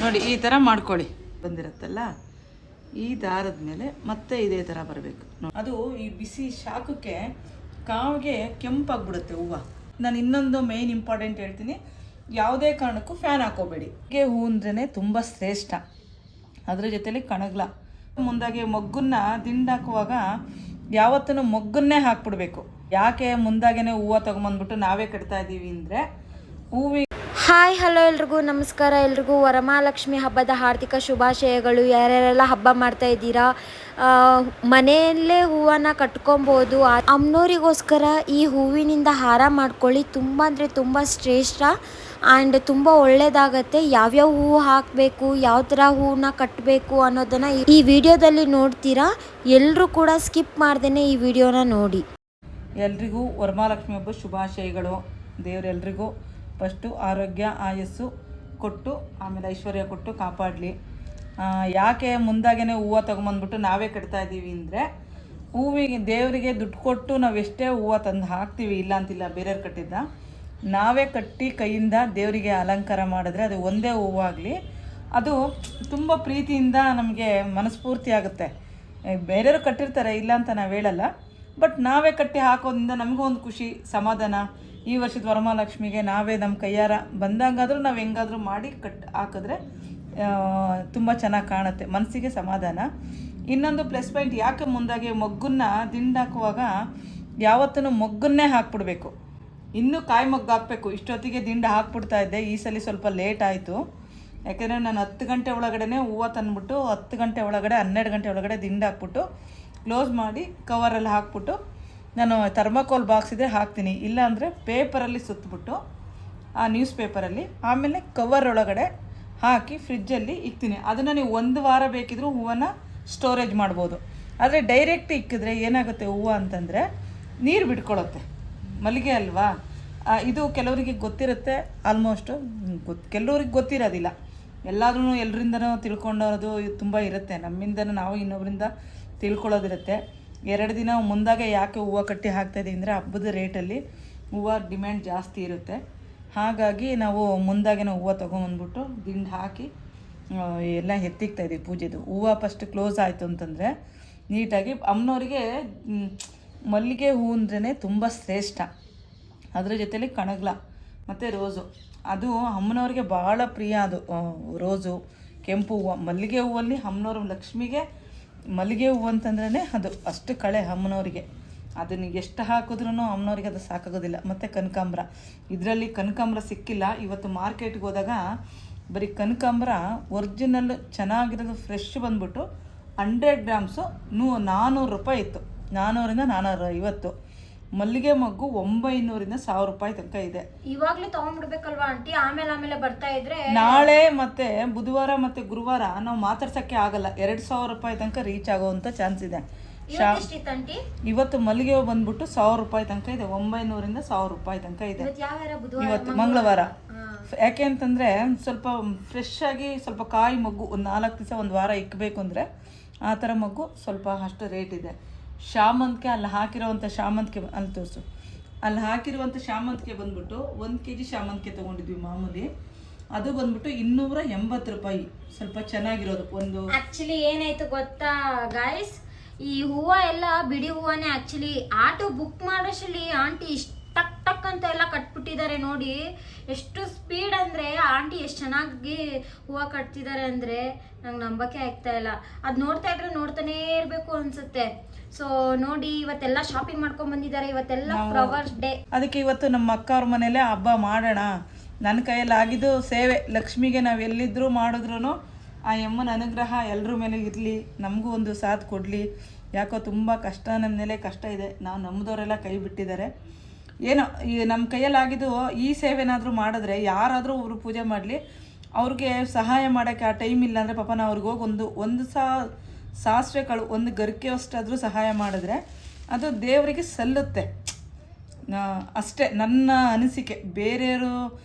ನೋಡಿ ಈ ಥರ ಮಾಡ್ಕೊಳ್ಳಿ. ಬಂದಿರುತ್ತಲ್ಲ ಈ ದಾರದ ಮೇಲೆ ಮತ್ತೆ ಇದೇ ಥರ ಬರಬೇಕು. ಅದು ಈ ಬಿಸಿ ಶಾಖಕ್ಕೆ ಕಾವಿಗೆ ಕೆಂಪಾಗ್ಬಿಡುತ್ತೆ ಹೂವು. ನಾನು ಇನ್ನೊಂದು ಮೇಯ್ನ್ ಇಂಪಾರ್ಟೆಂಟ್ ಹೇಳ್ತೀನಿ, ಯಾವುದೇ ಕಾರಣಕ್ಕೂ ಫ್ಯಾನ್ ಹಾಕೋಬೇಡಿ. ಹೂ ಅಂದ್ರೇ ತುಂಬ ಶ್ರೇಷ್ಠ. ಅದ್ರ ಜೊತೆಲಿ ಕಣಗ್ಲ ಮುಂದಾಗೆ ಮೊಗ್ಗನ್ನ ದಿಂಡಾಕುವಾಗ ಯಾವತ್ತೂ ಮೊಗ್ಗನ್ನೇ ಹಾಕ್ಬಿಡ್ಬೇಕು. ಯಾಕೆ ಮುಂದಾಗೇನೆ ಹೂವು ತೊಗೊಂಬಂದ್ಬಿಟ್ಟು ನಾವೇ ಕಟ್ತಾ ಇದ್ದೀವಿ ಅಂದರೆ ಹಾಯ್ ಹಲೋ ಎಲ್ರಿಗೂ ನಮಸ್ಕಾರ. ಎಲ್ರಿಗೂ ವರಮಹಾಲಕ್ಷ್ಮಿ ಹಬ್ಬದ ಹಾರ್ದಿಕ ಶುಭಾಶಯಗಳು. ಯಾರ್ಯಾರೆಲ್ಲ ಹಬ್ಬ ಮಾಡ್ತಾ ಇದ್ದೀರಾ, ಮನೆಯಲ್ಲೇ ಹೂವನ್ನು ಕಟ್ಕೊಬೋದು. ಅಮ್ಮನವರಿಗೋಸ್ಕರ ಈ ಹೂವಿನಿಂದ ಹಾರ ಮಾಡ್ಕೊಳ್ಳಿ. ತುಂಬ ಅಂದರೆ ತುಂಬ ಶ್ರೇಷ್ಠ ಆ್ಯಂಡ್ ತುಂಬ ಒಳ್ಳೆಯದಾಗತ್ತೆ. ಯಾವ್ಯಾವ ಹೂವು ಹಾಕಬೇಕು, ಯಾವ ಥರ ಹೂವನ್ನ ಕಟ್ಟಬೇಕು ಅನ್ನೋದನ್ನು ಈ ವಿಡಿಯೋದಲ್ಲಿ ನೋಡ್ತೀರಾ. ಎಲ್ಲರೂ ಕೂಡ ಸ್ಕಿಪ್ ಮಾಡ್ದೇ ಈ ವಿಡಿಯೋನ ನೋಡಿ. ಎಲ್ರಿಗೂ ವರಮಹಾಲಕ್ಷ್ಮಿ ಹಬ್ಬ ಶುಭಾಶಯಗಳು. ದೇವರೆಲ್ರಿಗೂ ಫಸ್ಟು ಆರೋಗ್ಯ ಆಯಸ್ಸು ಕೊಟ್ಟು ಆಮೇಲೆ ಐಶ್ವರ್ಯ ಕೊಟ್ಟು ಕಾಪಾಡಲಿ. ಯಾಕೆ ಮುಂದಾಗೇ ಹೂವು ತೊಗೊಂಬಂದ್ಬಿಟ್ಟು ನಾವೇ ಕಟ್ತಾ ಇದ್ದೀವಿ ಅಂದರೆ, ಹೂವಿಗೆ ದೇವರಿಗೆ ದುಡ್ಡು ಕೊಟ್ಟು ನಾವು ಎಷ್ಟೇ ಹೂವು ತಂದು ಹಾಕ್ತೀವಿ, ಇಲ್ಲ ಅಂತಿಲ್ಲ, ಬೇರೆಯವ್ರು ಕಟ್ಟಿದ್ದ ನಾವೇ ಕಟ್ಟಿ ಕೈಯಿಂದ ದೇವರಿಗೆ ಅಲಂಕಾರ ಮಾಡಿದ್ರೆ ಅದು ಒಂದೇ ಹೂವಾಗಲಿ ಅದು ತುಂಬ ಪ್ರೀತಿಯಿಂದ ನಮಗೆ ಮನಸ್ಫೂರ್ತಿ ಆಗುತ್ತೆ. ಬೇರೆಯವರು ಕಟ್ಟಿರ್ತಾರೆ ಇಲ್ಲ ಅಂತ ನಾವು ಹೇಳಲ್ಲ, ಬಟ್ ನಾವೇ ಕಟ್ಟಿ ಹಾಕೋದ್ರಿಂದ ನಮಗೂ ಒಂದು ಖುಷಿ ಸಮಾಧಾನ. ಈ ವರ್ಷದ ವರಮಹಾಲಕ್ಷ್ಮಿಗೆ ನಾವೇ ನಮ್ಮ ಕೈಯಾರ ಬಂದಂಗಾದರೂ ನಾವು ಹೆಂಗಾದರೂ ಮಾಡಿ ಹಾಕಿದ್ರೆ ತುಂಬ ಚೆನ್ನಾಗಿ ಕಾಣುತ್ತೆ, ಮನಸ್ಸಿಗೆ ಸಮಾಧಾನ. ಇನ್ನೊಂದು ಪ್ಲಸ್ ಪಾಯಿಂಟ್, ಯಾಕೆ ಮುಂದಾಗೆ ಮೊಗ್ಗನ್ನ ದಿಂಡಾಕುವಾಗ ಯಾವತ್ತೂ ಮೊಗ್ಗನ್ನೇ ಹಾಕ್ಬಿಡ್ಬೇಕು. ಇನ್ನೂ ಕಾಯಿ ಮೊಗ್ಗು ಹಾಕಬೇಕು. ಇಷ್ಟೊತ್ತಿಗೆ ದಿಂಡು ಹಾಕ್ಬಿಡ್ತಾ ಇದ್ದೆ, ಈ ಸಲ ಸ್ವಲ್ಪ ಲೇಟ್ ಆಯಿತು. ಯಾಕೆಂದರೆ ನಾನು 10 ಗಂಟೆ ಒಳಗಡೆ ಹೂವು ತಂದುಬಿಟ್ಟು 10 ಗಂಟೆ ಒಳಗಡೆ 12 ಗಂಟೆ ಒಳಗಡೆ ದಿಂಡು ಹಾಕ್ಬಿಟ್ಟು ಕ್ಲೋಸ್ ಮಾಡಿ ಕವರಲ್ಲಿ ಹಾಕ್ಬಿಟ್ಟು ನಾನು ಥರ್ಮಾಕೋಲ್ ಬಾಕ್ಸ್ ಇದ್ದರೆ ಹಾಕ್ತೀನಿ, ಇಲ್ಲ ಅಂದರೆ ಪೇಪರಲ್ಲಿ ಸುತ್ತಬಿಟ್ಟು ಆ ನ್ಯೂಸ್ ಪೇಪರಲ್ಲಿ ಆಮೇಲೆ ಕವರ್ ಒಳಗಡೆ ಹಾಕಿ ಫ್ರಿಜ್ಜಲ್ಲಿ ಇಕ್ತೀನಿ. ಅದನ್ನು ನೀವು 1 ವಾರ ಬೇಕಿದ್ರೂ ಹೂವನ್ನು ಸ್ಟೋರೇಜ್ ಮಾಡ್ಬೋದು. ಆದರೆ ಡೈರೆಕ್ಟ್ ಇಕ್ಕಿದ್ರೆ ಏನಾಗುತ್ತೆ ಹೂವು ಅಂತಂದರೆ ನೀರು ಬಿಟ್ಕೊಳ್ಳುತ್ತೆ. ಮಲ್ಲಿಗೆ ಅಲ್ವಾ, ಇದು ಕೆಲವರಿಗೆ ಗೊತ್ತಿರುತ್ತೆ, ಆಲ್ಮೋಸ್ಟು ಕೆಲವ್ರಿಗೆ ಗೊತ್ತಿರೋದಿಲ್ಲ. ಎಲ್ಲಾದ್ರೂ ಎಲ್ಲರಿಂದನೂ ತಿಳ್ಕೊಂಡೋದು ತುಂಬ ಇರುತ್ತೆ. ನಮ್ಮಿಂದನೂ ನಾವು ಇನ್ನೊಬ್ಬರಿಂದ ತಿಳ್ಕೊಳ್ಳೋದಿರುತ್ತೆ. 2 ದಿನ ಮುಂದಾಗೆ ಯಾಕೆ ಹೂವು ಕಟ್ಟಿ ಹಾಕ್ತಾಯಿದ್ದೀವಿ ಅಂದರೆ, ಹಬ್ಬದ ರೇಟಲ್ಲಿ ಹೂವು ಡಿಮ್ಯಾಂಡ್ ಜಾಸ್ತಿ ಇರುತ್ತೆ. ಹಾಗಾಗಿ ನಾವು ಮುಂದಾಗೆ ಹೂವು ತೊಗೊಂಬಂದ್ಬಿಟ್ಟು ದಿಂಡು ಹಾಕಿ ಎಲ್ಲ ಎತ್ತಿಕ್ತಾಯಿದ್ದೀವಿ ಪೂಜೆದು. ಹೂವು ಫಸ್ಟ್ ಕ್ಲೋಸ್ ಆಯಿತು ಅಂತಂದರೆ ನೀಟಾಗಿ. ಅಮ್ಮನವರಿಗೆ ಮಲ್ಲಿಗೆ ಹೂವು ಅಂದ್ರೇ ತುಂಬ ಶ್ರೇಷ್ಠ. ಅದರ ಜೊತೆಲಿ ಕಣಗ್ಲ ಮತ್ತು ರೋಸು, ಅದು ಅಮ್ಮನವ್ರಿಗೆ ಭಾಳ ಪ್ರಿಯ. ಅದು ರೋಸು, ಕೆಂಪು ಹೂವು, ಮಲ್ಲಿಗೆ ಹೂವಲ್ಲಿ ಅಮ್ಮನವ್ರ ಲಕ್ಷ್ಮಿಗೆ ಮಲ್ಲಿಗೆ ಹೂವು ಅಂತಂದ್ರೇ ಅದು ಅಷ್ಟು ಕಳೆ ಅಮ್ಮನವರಿಗೆ. ಅದನ್ನು ಎಷ್ಟು ಹಾಕಿದ್ರೂ ಅಮ್ಮನವ್ರಿಗೆ ಅದು ಸಾಕಾಗೋದಿಲ್ಲ. ಮತ್ತು ಕನಕಾಂಬರ, ಇದರಲ್ಲಿ ಕನಕಾಂಬರ ಸಿಕ್ಕಿಲ್ಲ. ಇವತ್ತು ಮಾರ್ಕೆಟ್ಗೆ ಹೋದಾಗ ಬರೀ ಕನಕಾಂಬರ ಒರಿಜಿನಲ್ ಚೆನ್ನಾಗಿರೋದು ಫ್ರೆಶ್ ಬಂದ್ಬಿಟ್ಟು 100 ಗ್ರಾಮ್ಸು 400 ರೂಪಾಯಿ ಇತ್ತು. 400ರಿಂದ 450. ಮಲ್ಲಿಗೆ ಮಗ್ಗು 900ರಿಂದ 1000 ರೂಪಾಯಿ ತನಕ ಇದೆ. ಇವಾಗಲೇ ತಗೊಂಡ್ಬಿಡ್ಬೇಕಲ್ವಾ ಆಂಟಿ, ಆಮೇಲೆ ಬರ್ತಾ ಇದ್ರೆ ನಾಳೆ ಮತ್ತೆ ಬುಧವಾರ ಮತ್ತು ಗುರುವಾರ ನಾವು ಮಾತಾಡ್ಸೋಕ್ಕೆ ಆಗಲ್ಲ. 2000 ರೂಪಾಯಿ ತನಕ ರೀಚ್ ಆಗೋವಂಥ ಚಾನ್ಸ್ ಇದೆ. ಇವತ್ತು ಮಲ್ಲಿಗೆ ಹೂವು ಬಂದ್ಬಿಟ್ಟು 1000 ರೂಪಾಯಿ ತನಕ ಇದೆ. 900ರಿಂದ 1000 ರೂಪಾಯಿ ತನಕ ಇದೆ ಇವತ್ತು ಮಂಗಳವಾರ. ಯಾಕೆ ಅಂತಂದರೆ ಸ್ವಲ್ಪ ಫ್ರೆಶ್ ಆಗಿ ಸ್ವಲ್ಪ ಕಾಯಿ ಮಗ್ಗು ಒಂದು 4 ದಿವಸ 1 ವಾರ ಇಕ್ಕಬೇಕು ಅಂದರೆ ಆ ಥರ ಮಗ್ಗು ಸ್ವಲ್ಪ ಅಷ್ಟು ರೇಟ್ ಇದೆ. ಶಾಮಂತಿಗೆ ಅಲ್ಲಿ ಹಾಕಿರೋವಂಥ ಶಾಮಂತಿಗೆ ಅಲ್ಲಿ ತೋರಿಸು, ಅಲ್ಲಿ ಹಾಕಿರುವಂಥ ಶಾಮಂತಿಗೆ ಬಂದ್ಬಿಟ್ಟು 1 kg ಶಾಮಂತಿಗೆ ತೊಗೊಂಡಿದ್ವಿ ಮಾಮೂಲಿ. ಅದು ಬಂದ್ಬಿಟ್ಟು 280 ರೂಪಾಯಿ. ಸ್ವಲ್ಪ ಚೆನ್ನಾಗಿರೋದು ಒಂದು. ಆ್ಯಕ್ಚುಲಿ ಏನಾಯ್ತು ಗೊತ್ತಾ ಗಾಯ್ಸ್, ಈ ಹೂವು ಎಲ್ಲ ಬಿಡಿ ಹೂವನೇ. ಆ್ಯಕ್ಚುಲಿ ಆಟೋ ಬುಕ್ ಮಾಡೋಷ್ಟರಲ್ಲಿ ಆಂಟಿ ಇಷ್ಟು ಟಕ್ ಟಕ್ ಅಂತ ಎಲ್ಲ ಕಟ್ಬಿಟ್ಟಿದ್ದಾರೆ. ನೋಡಿ ಎಷ್ಟು ಸ್ಪೀಡ್ ಅಂದರೆ, ಆಂಟಿ ಎಷ್ಟು ಚೆನ್ನಾಗಿ ಹೂವು ಕಟ್ತಿದ್ದಾರೆ ಅಂದರೆ ನಂಗೆ ನಂಬಕ್ಕೆ ಆಗ್ತಾ ಇಲ್ಲ. ಅದು ನೋಡ್ತಾ ಇದ್ರೆ ನೋಡ್ತಾನೇ ಇರಬೇಕು ಅನ್ಸುತ್ತೆ. ಸೊ ನೋಡಿ, ಇವತ್ತೆಲ್ಲ ಶಾಪಿಂಗ್ ಮಾಡ್ಕೊಂಡು ಬಂದಿದ್ದಾರೆ. ಇವತ್ತೆಲ್ಲ ಫ್ಲವರ್ಸ್ ಡೇ. ಅದಕ್ಕೆ ಇವತ್ತು ನಮ್ಮ ಅಕ್ಕ ಅವ್ರ ಮನೇಲೆ ಹಬ್ಬ ಮಾಡೋಣ. ನನ್ನ ಕೈಯಲ್ಲಿ ಆಗಿದ್ದು ಸೇವೆ. ಲಕ್ಷ್ಮಿಗೆ ನಾವು ಎಲ್ಲಿದ್ದರೂ ಮಾಡಿದ್ರೂ ಆ ಅಮ್ಮನ ಅನುಗ್ರಹ ಎಲ್ಲರ ಮೇಲೆ ಇರಲಿ, ನಮಗೂ ಒಂದು ಸಾಥ್ ಕೊಡಲಿ. ಯಾಕೋ ತುಂಬ ಕಷ್ಟ, ನಮ್ಮ ಮೇಲೆ ಕಷ್ಟ ಇದೆ. ನಾವು ನಮ್ಮದವರೆಲ್ಲ ಕೈ ಬಿಟ್ಟಿದ್ದಾರೆ. ಏನೋ ಈ ನಮ್ಮ ಕೈಯಲ್ಲಾಗಿದ್ದು ಈ ಸೇವೆನಾದರೂ ಮಾಡಿದ್ರೆ, ಯಾರಾದರೂ ಒಬ್ಬರು ಪೂಜೆ ಮಾಡಲಿ, ಅವ್ರಿಗೆ ಸಹಾಯ ಮಾಡೋಕ್ಕೆ ಆ ಟೈಮ್ ಇಲ್ಲ ಅಂದರೆ ಪಾಪ ನಾವು ಅವ್ರಿಗೆ ಹೋಗಿ ಒಂದು ಸಾಸಿವೆ ಕಾಳು 1 ಗರಿಕೆ ಅಷ್ಟಾದರೂ ಸಹಾಯ ಮಾಡಿದ್ರೆ ಅದು ದೇವರಿಗೆ ಸಲ್ಲುತ್ತೆ ಅಷ್ಟೇ. ನನ್ನ ಅನಿಸಿಕೆ. ಬೇರೆಯವರು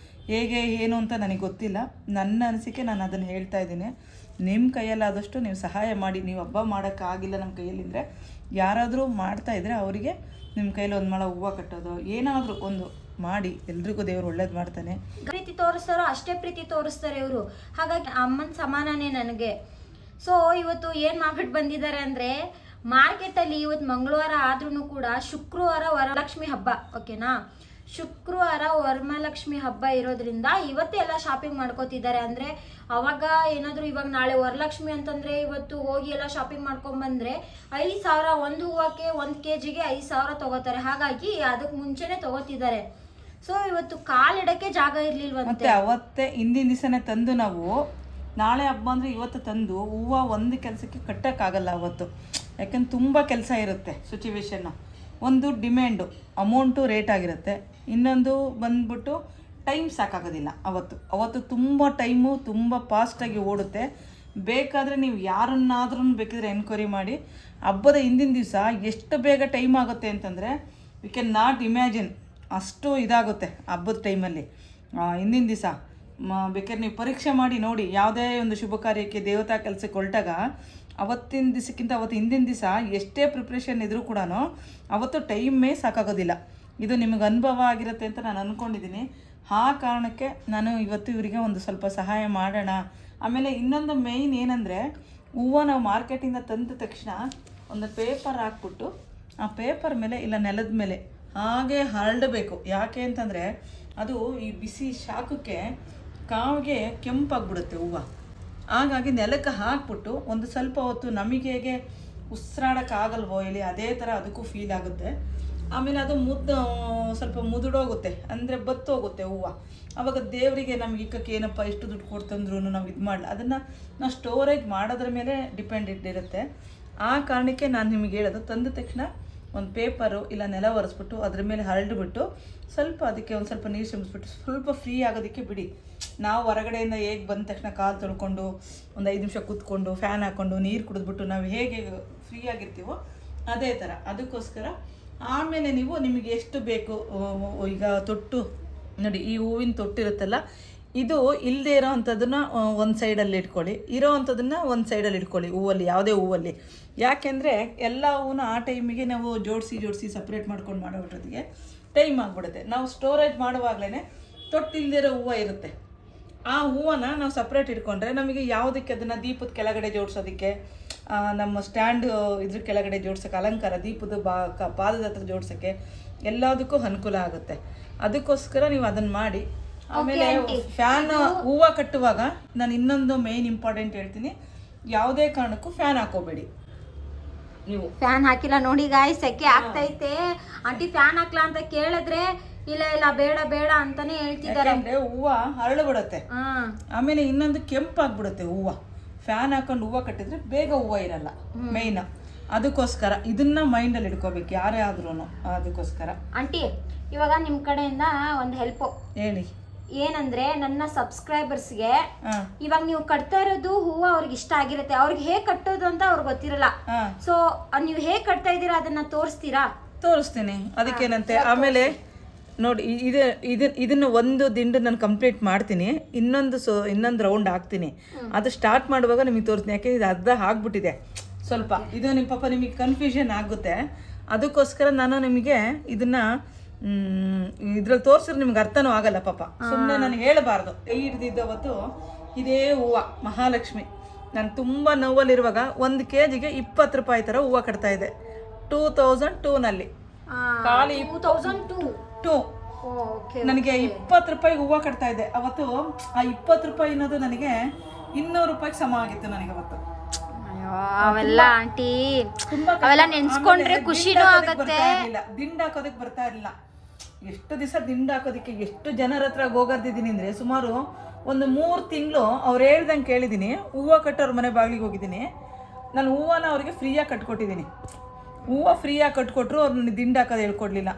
ಹೇಗೆ ಏನು ಅಂತ ನನಗೆ ಗೊತ್ತಿಲ್ಲ. ನನ್ನ ಅನಿಸಿಕೆ, ನಾನು ಅದನ್ನು ಹೇಳ್ತಾ ಇದ್ದೀನಿ. ನಿಮ್ಮ ಕೈಯಲ್ಲಾದಷ್ಟು ನೀವು ಸಹಾಯ ಮಾಡಿ. ನೀವು ಹಬ್ಬ ಮಾಡೋಕ್ಕಾಗಿಲ್ಲ ನಮ್ಮ ಕೈಯಲ್ಲಿದ್ದರೆ, ಯಾರಾದರೂ ಮಾಡ್ತಾಯಿದ್ರೆ ಅವರಿಗೆ ನಿಮ್ಮ ಕೈಯಲ್ಲಿ 1 ಮೊಳ ಹೂವು ಕಟ್ಟೋದು, ಏನಾದರೂ ಒಂದು ಮಾಡಿ ಎಲ್ರಿಗೂ ದೇವ್ರು ಒಳ್ಳೇದು ಮಾಡ್ತಾನೆ. ಪ್ರೀತಿ ತೋರಿಸ್ತಾರೋ ಅಷ್ಟೇ ಪ್ರೀತಿ ತೋರಿಸ್ತಾರೆ ಇವರು. ಹಾಗಾಗಿ ಅಮ್ಮನ ಸಮಾನನೇ ನನಗೆ. ಸೊ ಇವತ್ತು ಏನು ಮಾಡ್ಬಿಟ್ಟು ಬಂದಿದ್ದಾರೆ ಅಂದರೆ, ಮಾರ್ಕೆಟಲ್ಲಿ ಇವತ್ತು ಮಂಗಳವಾರ ಆದ್ರೂ ಕೂಡ ಶುಕ್ರವಾರ ವರಲಕ್ಷ್ಮಿ ಹಬ್ಬ, ಓಕೆನಾ? ಶುಕ್ರವಾರ ವರಮಹಾಲಕ್ಷ್ಮಿ ಹಬ್ಬ ಇರೋದ್ರಿಂದ ಇವತ್ತೇ ಎಲ್ಲ ಶಾಪಿಂಗ್ ಮಾಡ್ಕೋತಿದ್ದಾರೆ. ಅಂದರೆ ಅವಾಗ ಏನಾದರೂ ಇವಾಗ ನಾಳೆ ವರಲಕ್ಷ್ಮಿ ಅಂತಂದರೆ ಇವತ್ತು ಹೋಗಿ ಎಲ್ಲ ಶಾಪಿಂಗ್ ಮಾಡ್ಕೊಂಡ್ಬಂದರೆ 5,000 ಒಂದು ಹೂವಕ್ಕೆ 1 kgಗೆ 5,000 ತೊಗೋತಾರೆ. ಹಾಗಾಗಿ ಅದಕ್ಕೆ ಮುಂಚೆನೇ ತೊಗೋತಿದ್ದಾರೆ. ಸೊ ಇವತ್ತು ಕಾಲಿಡಕ್ಕೆ ಜಾಗ ಇರಲಿಲ್ವಂತೆ. ಮತ್ತೆ ಅವತ್ತೇ ಹಿಂದಿನ ದಿವಸನೇ ತಂದು ನಾವು ನಾಳೆ ಹಬ್ಬ ಅಂದರೆ ಇವತ್ತು ತಂದು ಹೂವು ಒಂದು ಕೆಲಸಕ್ಕೆ ಕಟ್ಟೋಕ್ಕಾಗಲ್ಲ ಅವತ್ತು. ಯಾಕೆಂದ್ರೆ ತುಂಬ ಕೆಲಸ ಇರುತ್ತೆ. ಸಿಚುವೇಶನ್ನು ಒಂದು ಡಿಮ್ಯಾಂಡು ಅಮೌಂಟು ರೇಟ್ ಆಗಿರುತ್ತೆ, ಇನ್ನೊಂದು ಬಂದ್ಬಿಟ್ಟು ಟೈಮ್ ಸಾಕಾಗೋದಿಲ್ಲ. ಅವತ್ತು ತುಂಬ ಟೈಮು ತುಂಬ ಫಾಸ್ಟಾಗಿ ಓಡುತ್ತೆ. ಬೇಕಾದರೆ ನೀವು ಯಾರನ್ನಾದ್ರೂ ಬೇಕಿದ್ರೆ ಎನ್ಕ್ವೈರಿ ಮಾಡಿ. ಹಬ್ಬದ ಹಿಂದಿನ ದಿವಸ ಎಷ್ಟು ಬೇಗ ಟೈಮ್ ಆಗುತ್ತೆ ಅಂತಂದರೆ ವಿ ಕ್ಯಾನ್ ನಾಟ್ ಇಮ್ಯಾಜಿನ್. ಅಷ್ಟು ಇದಾಗುತ್ತೆ ಹಬ್ಬದ ಟೈಮಲ್ಲಿ. ಹಿಂದಿನ ದಿವಸ ಬೇಕಾದ್ರೆ ನೀವು ಪರೀಕ್ಷೆ ಮಾಡಿ ನೋಡಿ. ಯಾವುದೇ ಒಂದು ಶುಭ ಕಾರ್ಯಕ್ಕೆ ದೇವತಾ ಕೆಲಸಕ್ಕೆ ಹೊರಟಾಗ ಅವತ್ತಿನ ದಿವಸಕ್ಕಿಂತ ಅವತ್ತು ಹಿಂದಿನ ದಿವಸ ಎಷ್ಟೇ ಪ್ರಿಪ್ರೇಷನ್ ಇದ್ರೂ ಕೂಡ ಅವತ್ತು ಟೈಮೇ ಸಾಕಾಗೋದಿಲ್ಲ. ಇದು ನಿಮಗೆ ಅನುಭವ ಆಗಿರುತ್ತೆ ಅಂತ ನಾನು ಅಂದ್ಕೊಂಡಿದ್ದೀನಿ. ಆ ಕಾರಣಕ್ಕೆ ನಾನು ಇವತ್ತು ಇವರಿಗೆ ಒಂದು ಸ್ವಲ್ಪ ಸಹಾಯ ಮಾಡೋಣ. ಆಮೇಲೆ ಇನ್ನೊಂದು ಮೇಯ್ನ್ ಏನಂದರೆ, ಹೂವು ನಾವು ಮಾರ್ಕೆಟಿಂದ ತಂದ ತಕ್ಷಣ ಒಂದು ಪೇಪರ್ ಹಾಕ್ಬಿಟ್ಟು ಆ ಪೇಪರ್ ಮೇಲೆ ಇಲ್ಲ ನೆಲದ ಮೇಲೆ ಹಾಗೆ ಹರಡಬೇಕು. ಯಾಕೆ ಅಂತಂದರೆ ಅದು ಈ ಬಿಸಿ ಶಾಖಕ್ಕೆ ಕಾವಿಗೆ ಕೆಂಪಾಗ್ಬಿಡುತ್ತೆ ಹೂವು. ಹಾಗಾಗಿ ನೆಲಕ್ಕೆ ಹಾಕ್ಬಿಟ್ಟು ಒಂದು ಸ್ವಲ್ಪ ಹೊತ್ತು ನಮಗೆ ಹೇಗೆ ಉಸಿರಾಡೋಕ್ಕಾಗಲ್ವೋ ಹೇಳಿ ಅದೇ ಥರ ಅದಕ್ಕೂ ಫೀಲ್ ಆಗುತ್ತೆ. ಆಮೇಲೆ ಅದು ಸ್ವಲ್ಪ ಮುದುಡೋಗುತ್ತೆ, ಅಂದರೆ ಬತ್ತೋಗುತ್ತೆ ಹೂವು. ಆವಾಗ ದೇವರಿಗೆ ನಮ್ಗೆ ಇಕ್ಕಕ್ಕೆ ಏನಪ್ಪ ಎಷ್ಟು ದುಡ್ಡು ಕೊಡ್ತಂದ್ರೂ ನಾವು ಇದು ಮಾಡಲ್ಲ. ಅದನ್ನು ನಾವು ಸ್ಟೋರೇಜ್ ಮಾಡೋದ್ರ ಮೇಲೆ ಡಿಪೆಂಡೆಂಟ್ ಇರುತ್ತೆ. ಆ ಕಾರಣಕ್ಕೆ ನಾನು ನಿಮಗೆ ಹೇಳೋದು, ತಂದ ತಕ್ಷಣ ಒಂದು ಪೇಪರು ಇಲ್ಲ ನೆಲ ಒರೆಸ್ಬಿಟ್ಟು ಅದ್ರ ಮೇಲೆ ಹರಡ್ಬಿಟ್ಟು ಸ್ವಲ್ಪ ಅದಕ್ಕೆ ಒಂದು ಸ್ವಲ್ಪ ನೀರು ಸಿಂಬಿಸ್ಬಿಟ್ಟು ಸ್ವಲ್ಪ ಫ್ರೀ ಆಗೋದಕ್ಕೆ ಬಿಡಿ. ನಾವು ಹೊರಗಡೆಯಿಂದ ಹೇಗೆ ಬಂದ ತಕ್ಷಣ ಕಾಲು ತೊಳ್ಕೊಂಡು ಒಂದು 5 ನಿಮಿಷ ಕೂತ್ಕೊಂಡು ಫ್ಯಾನ್ ಹಾಕ್ಕೊಂಡು ನೀರು ಕುಡಿದ್ಬಿಟ್ಟು ನಾವು ಹೇಗೆ ಫ್ರೀ ಆಗಿರ್ತೀವೋ ಅದೇ ಥರ. ಅದಕ್ಕೋಸ್ಕರ ಆಮೇಲೆ ನೀವು ನಿಮಗೆ ಎಷ್ಟು ಬೇಕು, ಈಗ ತೊಟ್ಟು ನೋಡಿ, ಈ ಹೂವಿನ ತೊಟ್ಟಿರುತ್ತಲ್ಲ, ಇದು ಇಲ್ಲದೆ ಇರೋ ಅಂಥದ್ದನ್ನು ಒಂದು ಸೈಡಲ್ಲಿ ಇಟ್ಕೊಳ್ಳಿ, ಇರೋ ಅಂಥದ್ದನ್ನು ಒಂದು ಸೈಡಲ್ಲಿ ಇಟ್ಕೊಳ್ಳಿ. ಹೂವಲ್ಲಿ ಯಾವುದೇ ಹೂವಲ್ಲಿ. ಯಾಕೆಂದರೆ ಎಲ್ಲ ಹೂವನ್ನ ಆ ಟೈಮಿಗೆ ನಾವು ಜೋಡಿಸಿ ಸಪ್ರೇಟ್ ಮಾಡ್ಕೊಂಡು ಮಾಡೋಷ್ಟೊತ್ತಿಗೆ ಟೈಮ್ ಆಗಿಬಿಡುತ್ತೆ. ನಾವು ಸ್ಟೋರೇಜ್ ಮಾಡುವಾಗಲೇ ತೊಟ್ಟಿಲ್ದೇ ಇರೋ ಹೂವು ಇರುತ್ತೆ. ಆ ಹೂವನ್ನ ನಾವು ಸಪ್ರೇಟ್ ಇಟ್ಕೊಂಡ್ರೆ ನಮಗೆ ಯಾವುದಕ್ಕೆ ಅದನ್ನು ದೀಪದ ಕೆಳಗಡೆ ಜೋಡಿಸೋದಕ್ಕೆ, ನಮ್ಮ ಸ್ಟ್ಯಾಂಡ್ ಇದ್ರ ಕೆಳಗಡೆ ಜೋಡ್ಸೋಕ್ಕೆ, ಅಲಂಕಾರ ದೀಪದ ಪಾದದ ಹತ್ರ ಜೋಡ್ಸೋಕ್ಕೆ ಎಲ್ಲದಕ್ಕೂ ಅನುಕೂಲ ಆಗುತ್ತೆ. ಅದಕ್ಕೋಸ್ಕರ ನೀವು ಅದನ್ನು ಮಾಡಿ. ಆಮೇಲೆ ಫ್ಯಾನ್ ಹೂವು ಕಟ್ಟುವಾಗ ನಾನು ಇನ್ನೊಂದು ಮೇಯ್ನ್ ಇಂಪಾರ್ಟೆಂಟ್ ಹೇಳ್ತೀನಿ, ಯಾವುದೇ ಕಾರಣಕ್ಕೂ ಫ್ಯಾನ್ ಹಾಕೋಬೇಡಿ. ನೀವು ಫ್ಯಾನ್ ಹಾಕಿಲ್ಲ ನೋಡಿ ಗಾಯ, ಸೆಕೆ ಆಗ್ತೈತೆ ಆಂಟಿ ಫ್ಯಾನ್ ಹಾಕ್ಲಾ ಅಂತ ಕೇಳಿದ್ರೆ ಇಲ್ಲ ಬೇಡ ಅಂತಾನೆ ಹೇಳ್ತಿದ್ದಾರೆ. ಅಂದ್ರೆ ಹೂವು ಹರಳ್ಬಿಡುತ್ತೆ. ಆಮೇಲೆ ಇನ್ನೊಂದು ಕೆಂಪಾಗ್ಬಿಡುತ್ತೆ ಹೂವು. ಫ್ಯಾನ್ ಹಾಕೊಂಡು ಹೂವು ಕಟ್ಟಿದ್ರೆ ಬೇಗ ಹೂವು ಇರಲ್ಲ ಮೇಯ್ನ್. ಅದಕ್ಕೋಸ್ಕರ ಇದನ್ನ ಮೈಂಡಲ್ಲಿ ಇಟ್ಕೋಬೇಕು ಯಾರೇ ಆದ್ರೂ. ಅದಕ್ಕೋಸ್ಕರ ಆಂಟಿ ಇವಾಗ ನಿಮ್ಮ ಕಡೆಯಿಂದ ಒಂದು ಹೆಲ್ಪ್ ಹೇಳಿ. ಏನಂದ್ರೆ ನನ್ನ ಸಬ್ಸ್ಕ್ರೈಬರ್ಸ್ಗೆ ಇವಾಗ ನೀವು ಕಟ್ತಾ ಇರೋದು ಹೂವು ಅವ್ರಿಗೆ ಇಷ್ಟ ಆಗಿರುತ್ತೆ, ಅವ್ರಿಗೆ ಹೇಗೆ ಕಟ್ಟೋದು ಅಂತ ಅವ್ರಿಗೆ ಗೊತ್ತಿರಲ್ಲ. ಸೊ ನೀವು ಹೇಗೆ ಕಟ್ತಾ ಇದ್ದೀರಾ ಅದನ್ನ ತೋರಿಸ್ತೀನಿ. ಅದಕ್ಕೇನಂತೆ. ಆಮೇಲೆ ನೋಡಿ, ಇದನ್ನು ಒಂದು ದಿಂಡು ನಾನು ಕಂಪ್ಲೀಟ್ ಮಾಡ್ತೀನಿ, ಇನ್ನೊಂದು ರೌಂಡ್ ಹಾಕ್ತೀನಿ. ಅದು ಸ್ಟಾರ್ಟ್ ಮಾಡುವಾಗ ನಿಮಗೆ ತೋರಿಸ್ತೀನಿ. ಯಾಕೆಂದ್ರೆ ಇದು ಅರ್ಧ ಆಗ್ಬಿಟ್ಟಿದೆ ಸ್ವಲ್ಪ. ಇದು ನಿಮ್ಮ ಪಾಪ ನಿಮಗೆ ಕನ್ಫ್ಯೂಷನ್ ಆಗುತ್ತೆ. ಅದಕ್ಕೋಸ್ಕರ ನಾನು ನಿಮಗೆ ಇದನ್ನ ಇದ್ರಲ್ಲಿ ತೋರಿಸಿದ್ರೆ ನಿಮ್ಗೆ ಅರ್ಥನೂ ಆಗಲ್ಲ ಪಾಪ. ಸುಮ್ಮನೆ ನಾನು ಹೇಳಬಾರ್ದು. ಕೈ ಹಿಡಿದಿದ್ದವತ್ತು ಇದೇ ಹೂವು ಮಹಾಲಕ್ಷ್ಮಿ ನಾನು ತುಂಬ ನೋವಲ್ಲಿರುವಾಗ 1 kgಗೆ 20 ರೂಪಾಯಿ ಥರ ಹೂವು ಕಟ್ತಾ ಇದೆ 2002ನಲ್ಲಿ. ಖಾಲಿ 2002 ನನಗೆ 20 ರೂಪಾಯಿಗೆ ಹೂವು ಕಟ್ತಾ ಇದೆ ಅವತ್ತು. ಆ 20 ರೂಪಾಯಿ ಅನ್ನೋದು ನನಗೆ 200 ರೂಪಾಯಿಗೆ ಸಮ ಆಗಿತ್ತು ನನಗೆ ಅವತ್ತು. ಅವೆಲ್ಲ ಆಂಟಿ ಅವೆಲ್ಲ ನೆನ್ಸ್ಕೊಂಡ್ರೆ ಖುಷಿನೂ ಆಗುತ್ತೆ. ದಿಂಡು ಹಾಕೋದಕ್ಕೆ ಬರ್ತಾ ಇರಲಿಲ್ಲ. ಎಷ್ಟು ದಿವಸ ದಿಂಡು ಹಾಕೋದಕ್ಕೆ ಎಷ್ಟು ಜನರ ಹತ್ರ ಹೋಗೋದಿದ್ದೀನಿ ಅಂದರೆ ಸುಮಾರು ಒಂದು 3 ತಿಂಗಳು ಅವ್ರು ಹೇಳ್ದಂಗೆ ಕೇಳಿದ್ದೀನಿ. ಹೂವು ಕಟ್ಟೋರ ಮನೆ ಬಾಗಿಲಿಗೆ ಹೋಗಿದ್ದೀನಿ. ನಾನು ಹೂವನ್ನ ಅವ್ರಿಗೆ ಫ್ರೀಯಾಗಿ ಕಟ್ಕೊಟ್ಟಿದ್ದೀನಿ. ಹೂವು ಫ್ರೀಯಾಗಿ ಕಟ್ಕೊಟ್ರು ಅವ್ರು ನನಗೆ ದಿಂಡು ಹಾಕೋದು ಹೇಳ್ಕೊಡ್ಲಿಲ್ಲ.